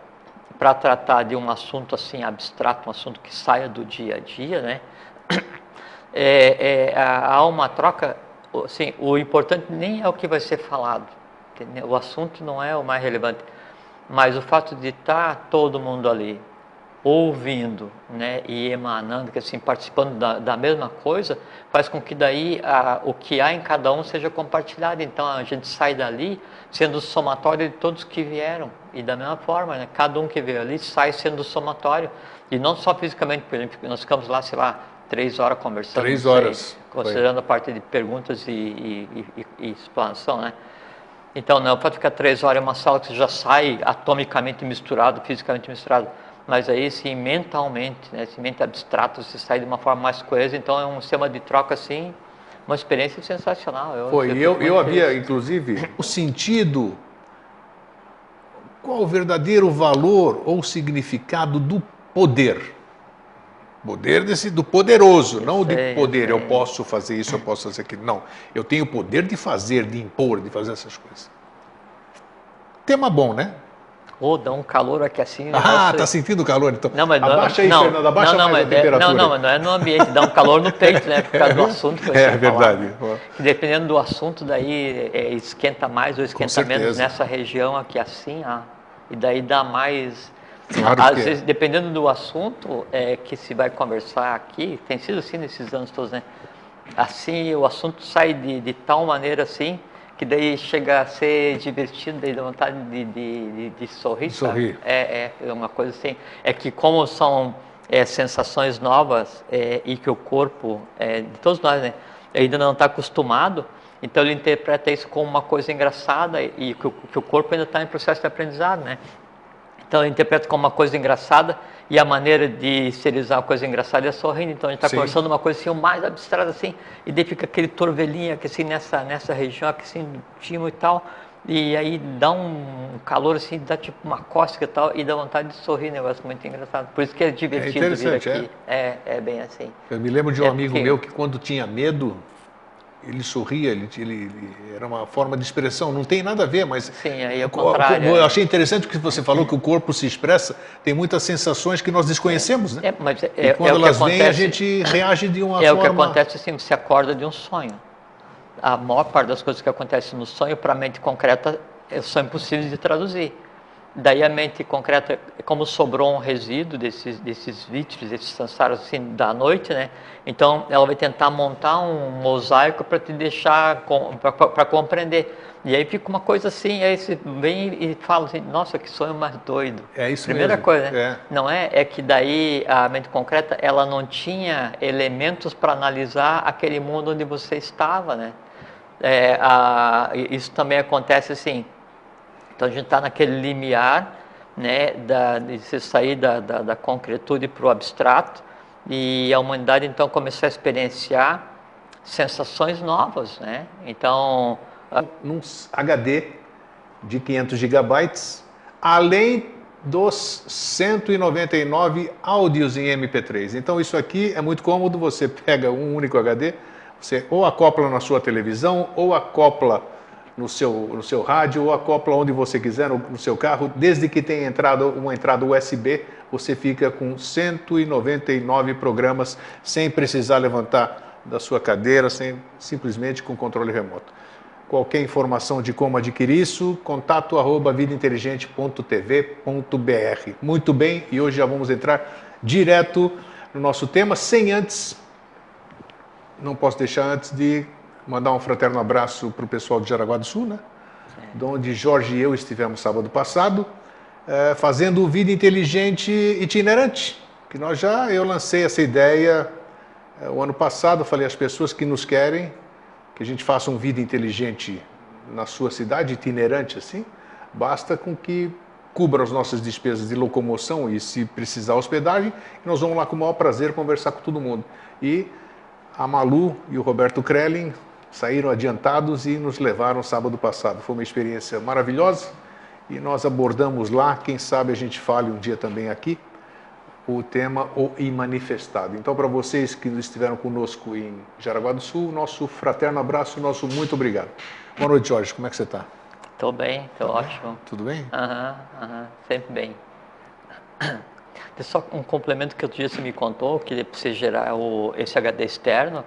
S2: para tratar de um assunto assim abstrato, um assunto que saia do dia a dia, né, há uma troca. Assim, o importante nem é o que vai ser falado, entendeu? O assunto não é o mais relevante, mas o fato de estar todo mundo ali, ouvindo, né, e emanando, que assim, participando da mesma coisa, faz com que daí o que há em cada um seja compartilhado. Então a gente sai dali sendo o somatório de todos que vieram. E da mesma forma, né, cada um que veio ali sai sendo o somatório. E não só fisicamente, por exemplo, nós ficamos lá, sei lá, 3 horas conversando.
S1: 3 horas.
S2: Considerando a parte de perguntas e explanação, né? Então, não pode ficar 3 horas em uma sala que você já sai atomicamente misturado, fisicamente misturado. Mas aí, sim, mentalmente, né, esse mente abstrato, você sai de uma forma mais coesa. Então, é um sistema de troca, assim, uma experiência sensacional.
S1: Eu havia, inclusive, o sentido, qual o verdadeiro valor ou significado do poder? Poder do poderoso, não de poder, eu posso fazer isso, eu posso fazer aquilo. Não, eu tenho o poder de fazer, de impor, de fazer essas coisas. Tema bom, né?
S2: Dá um calor aqui assim.
S1: Tá sentindo calor, então.
S2: Não, mas
S1: abaixa aí, Fernando, abaixa mais a temperatura.
S2: Não, mas não é no ambiente, dá um calor no peito, né? Por causa do assunto que
S1: É verdade.
S2: Falar, né? Dependendo do assunto, daí esquenta mais ou esquenta menos nessa região aqui assim, e daí dá mais.
S1: Claro
S2: Às vezes, dependendo do assunto que se vai conversar aqui, tem sido assim nesses anos todos, né? Assim, o assunto sai de tal maneira assim, que daí chega a ser divertido, daí dá vontade de sorrir.
S1: Sorrir.
S2: É uma coisa assim. É que como são sensações novas e que o corpo, de todos nós, né, ainda não está acostumado, então ele interpreta isso como uma coisa engraçada e que o corpo ainda está em processo de aprendizado, né? Então ele interpreta como uma coisa engraçada e a maneira de exteriorizar uma coisa engraçada é sorrindo. Então a gente está conversando uma coisa assim, o mais abstrata assim, e daí fica aquele torvelinho aqui assim nessa região aqui assim, do timo e tal, e aí dá um calor assim, dá tipo uma cócega e tal, e dá vontade de sorrir, negócio muito engraçado. Por isso que é divertido vir aqui. É bem assim.
S1: Eu me lembro de um amigo meu que quando tinha medo, ele sorria, ele era uma forma de expressão, não tem nada a ver, mas...
S2: Sim, aí é o contrário.
S1: Eu achei interessante que você falou que o corpo se expressa, tem muitas sensações que nós desconhecemos, né? E quando elas vêm, a gente reage de uma forma...
S2: É o que acontece assim, você acorda de um sonho. A maior parte das coisas que acontecem no sonho, para a mente concreta, são impossíveis de traduzir. Daí a mente concreta, como sobrou um resíduo desses vítios, desses samsaras assim, da noite, né? Então ela vai tentar montar um mosaico para te deixar, para compreender. E aí fica uma coisa assim, aí você vem e fala assim, nossa, que sonho mais doido.
S1: É isso
S2: Primeira
S1: mesmo.
S2: coisa, né? Não é que daí a mente concreta, ela não tinha elementos para analisar aquele mundo onde você estava, né? Isso também acontece assim. Então a gente está naquele limiar, né, de você sair da concretude para o abstrato, e a humanidade então começou a experienciar sensações novas, né? Então,
S1: num HD de 500 gigabytes, além dos 199 áudios em MP3. Então isso aqui é muito cômodo, você pega um único HD, você ou acopla na sua televisão, ou acopla no seu rádio, ou acopla onde você quiser, no seu carro, desde que tenha uma entrada USB, você fica com 199 programas sem precisar levantar da sua cadeira, simplesmente com controle remoto. Qualquer informação de como adquirir isso, contato@vidainteligente.tv.br. Muito bem, e hoje já vamos entrar direto no nosso tema, sem antes, não posso deixar antes de mandar um fraterno abraço para o pessoal de Jaraguá do Sul, né? De onde Jorge e eu estivemos sábado passado, fazendo o Vida Inteligente itinerante, que eu lancei essa ideia o ano passado, falei às pessoas que nos querem, que a gente faça um Vida Inteligente na sua cidade, itinerante assim, basta com que cubra as nossas despesas de locomoção e, se precisar, hospedagem, nós vamos lá com o maior prazer conversar com todo mundo. E a Malu e o Roberto Krellin saíram adiantados e nos levaram sábado passado. Foi uma experiência maravilhosa e nós abordamos lá, quem sabe a gente fale um dia também aqui, o tema O Imanifestado. Então, para vocês que estiveram conosco em Jaraguá do Sul, nosso fraterno abraço, nosso muito obrigado. Boa noite, Jorge, como é que você está?
S2: Estou bem, estou ótimo.
S1: Tudo bem?
S2: Sempre bem. Só um complemento que outro dia você me contou, que para você gerar esse HD externo,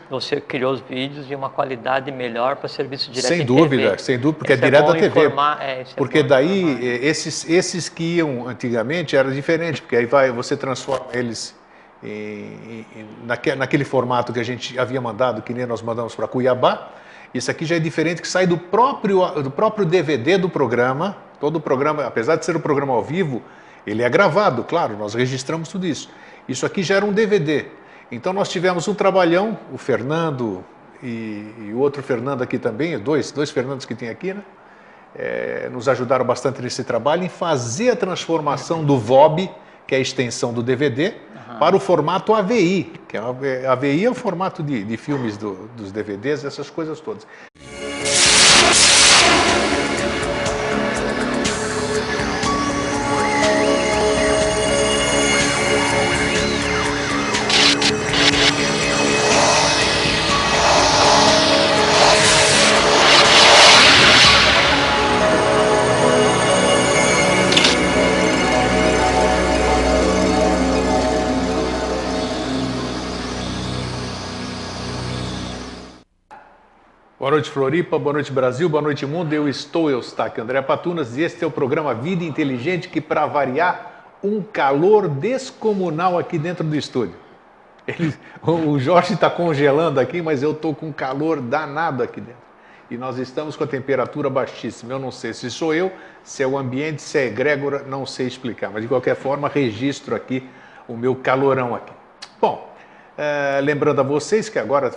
S2: você criou os vídeos de uma qualidade melhor para serviço direto
S1: Sem
S2: em
S1: dúvida,
S2: TV.
S1: sem dúvida, porque
S2: Isso
S1: é direto
S2: bom
S1: da TV.
S2: informar, isso
S1: Porque
S2: é bom
S1: daí,
S2: informar.
S1: esses que iam antigamente era diferente, porque aí você transforma eles naquele formato que a gente havia mandado, que nem nós mandamos para Cuiabá. Isso aqui já é diferente, que sai do próprio DVD do programa. Todo o programa, apesar de ser um programa ao vivo, ele é gravado, claro, nós registramos tudo isso. Isso aqui já era um DVD. Então nós tivemos um trabalhão, o Fernando e o outro Fernando aqui também, dois Fernandos que tem aqui, né? Nos ajudaram bastante nesse trabalho em fazer a transformação do VOB, que é a extensão do DVD, para o formato AVI, que AVI é o formato de filmes dos DVDs, essas coisas todas. Boa noite, Floripa, boa noite, Brasil, boa noite, mundo. Eu estou Eustáquio André Patunas e este é o programa Vida Inteligente, que, para variar, um calor descomunal aqui dentro do estúdio. O Jorge está congelando aqui, mas eu estou com um calor danado aqui dentro. E nós estamos com a temperatura baixíssima. Eu não sei se sou eu, se é o ambiente, se é a egrégora, não sei explicar. Mas, de qualquer forma, registro aqui o meu calorão aqui. Bom, lembrando a vocês que agora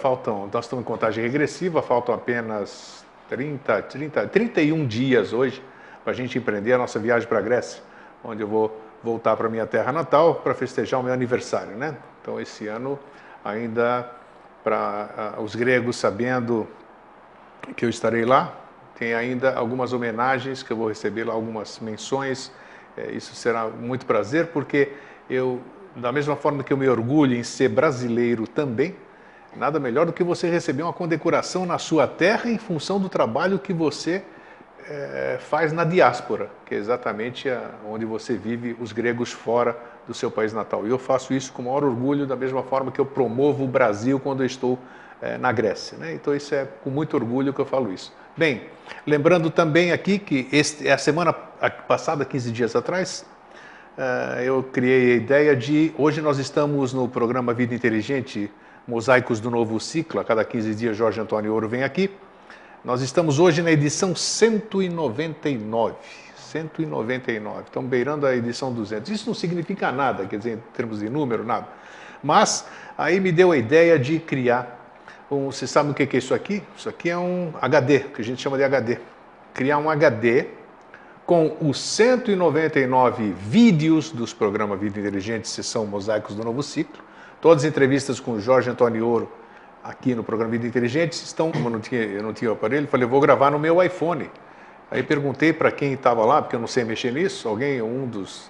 S1: nós estamos em contagem regressiva, faltam apenas 31 dias hoje para a gente empreender a nossa viagem para a Grécia, onde eu vou voltar para a minha terra natal para festejar o meu aniversário, né? Então, esse ano, ainda para os gregos, sabendo que eu estarei lá, tem ainda algumas homenagens que eu vou receber lá, algumas menções. Isso será muito prazer, porque da mesma forma que eu me orgulho em ser brasileiro também, nada melhor do que você receber uma condecoração na sua terra em função do trabalho que você faz na diáspora, que é exatamente onde você vive, os gregos fora do seu país natal. E eu faço isso com o maior orgulho, da mesma forma que eu promovo o Brasil quando eu estou na Grécia, né? Então isso é com muito orgulho que eu falo isso. Bem, lembrando também aqui que a semana passada, 15 dias atrás, eu criei a ideia hoje nós estamos no programa Vida Inteligente, Mosaicos do Novo Ciclo, a cada 15 dias Jorge Antônio Ouro vem aqui. Nós estamos hoje na edição 199, estamos beirando a edição 200. Isso não significa nada, quer dizer, em termos de número, nada. Mas aí me deu a ideia de criar você sabe o que é isso aqui? Isso aqui é um HD, que a gente chama de HD. Criar um HD com os 199 vídeos dos programas Vida Inteligente, sessão Mosaicos do Novo Ciclo. Todas as entrevistas com o Jorge Antônio Ouro aqui no programa Vida Inteligente estão, como eu não tinha o aparelho, falei, eu vou gravar no meu iPhone. Aí perguntei para quem estava lá, porque eu não sei mexer nisso,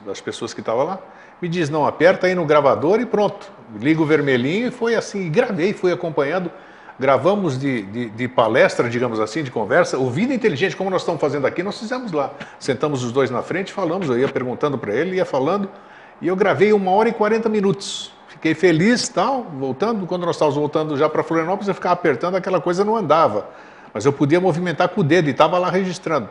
S1: das pessoas que estava lá, me diz, não, aperta aí no gravador e pronto. Liga o vermelhinho e foi assim, gravei, fui acompanhando. Gravamos de palestra, digamos assim, de conversa. O Vida Inteligente, como nós estamos fazendo aqui, nós fizemos lá. Sentamos os dois na frente, falamos, eu ia perguntando para ele, ia falando, e eu gravei 1h40. Fiquei feliz, tal, voltando. Quando nós estávamos voltando já para Florianópolis, eu ficava apertando, aquela coisa não andava. Mas eu podia movimentar com o dedo e estava lá registrando.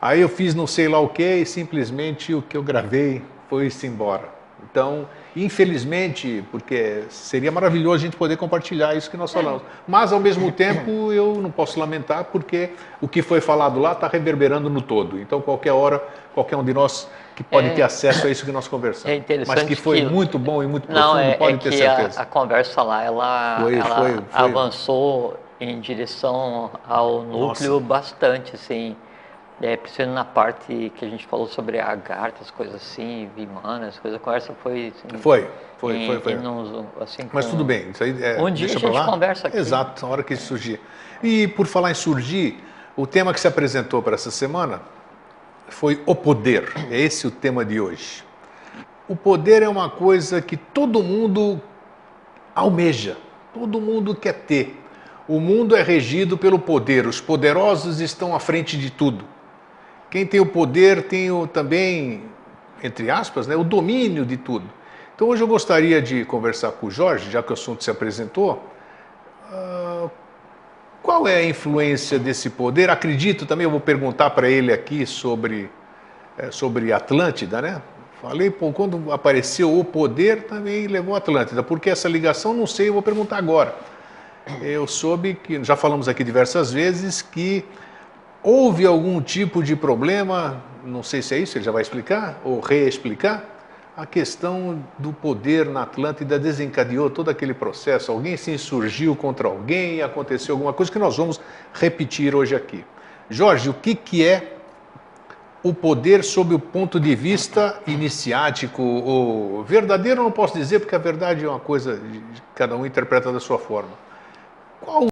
S1: Aí eu fiz não sei lá o que e simplesmente o que eu gravei foi-se embora. Então, infelizmente, porque seria maravilhoso a gente poder compartilhar isso que nós falamos. Mas, ao mesmo tempo, eu não posso lamentar, porque o que foi falado lá está reverberando no todo. Então, qualquer hora, qualquer um de nós que pode ter acesso a isso que nós conversamos.
S2: É interessante.
S1: Mas que foi muito bom e muito profundo, pode ter certeza.
S2: A conversa lá, ela avançou em direção ao núcleo bastante, assim. Principalmente na parte que a gente falou sobre a Agartha, as coisas assim, Vimana, a conversa foi... Assim,
S1: foi.
S2: Assim,
S1: mas tudo bem, isso aí
S2: um dia
S1: deixa
S2: a gente
S1: lá.
S2: Conversa aqui.
S1: Exato, na hora que isso surgir. E por falar em surgir, o tema que se apresentou para essa semana foi o poder. É esse o tema de hoje. O poder é uma coisa que todo mundo almeja, todo mundo quer ter. O mundo é regido pelo poder, os poderosos estão à frente de tudo. Quem tem o poder tem também, entre aspas, o domínio de tudo. Então hoje eu gostaria de conversar com o Jorge, já que o assunto se apresentou, Qual é a influência desse poder? Acredito também, eu vou perguntar para ele aqui sobre Atlântida, né? Falei, pô, quando apareceu o poder, também levou a Atlântida. Porque essa ligação, não sei, eu vou perguntar agora. Eu soube que, já falamos aqui diversas vezes, que houve algum tipo de problema, não sei se é isso, ele já vai explicar, ou reexplicar, a questão do poder na Atlântida desencadeou todo aquele processo. Alguém se insurgiu contra alguém, aconteceu alguma coisa que nós vamos repetir hoje aqui. Jorge, o que é o poder sob o ponto de vista iniciático ou verdadeiro? Eu não posso dizer, porque a verdade é uma coisa que cada um interpreta da sua forma. Qual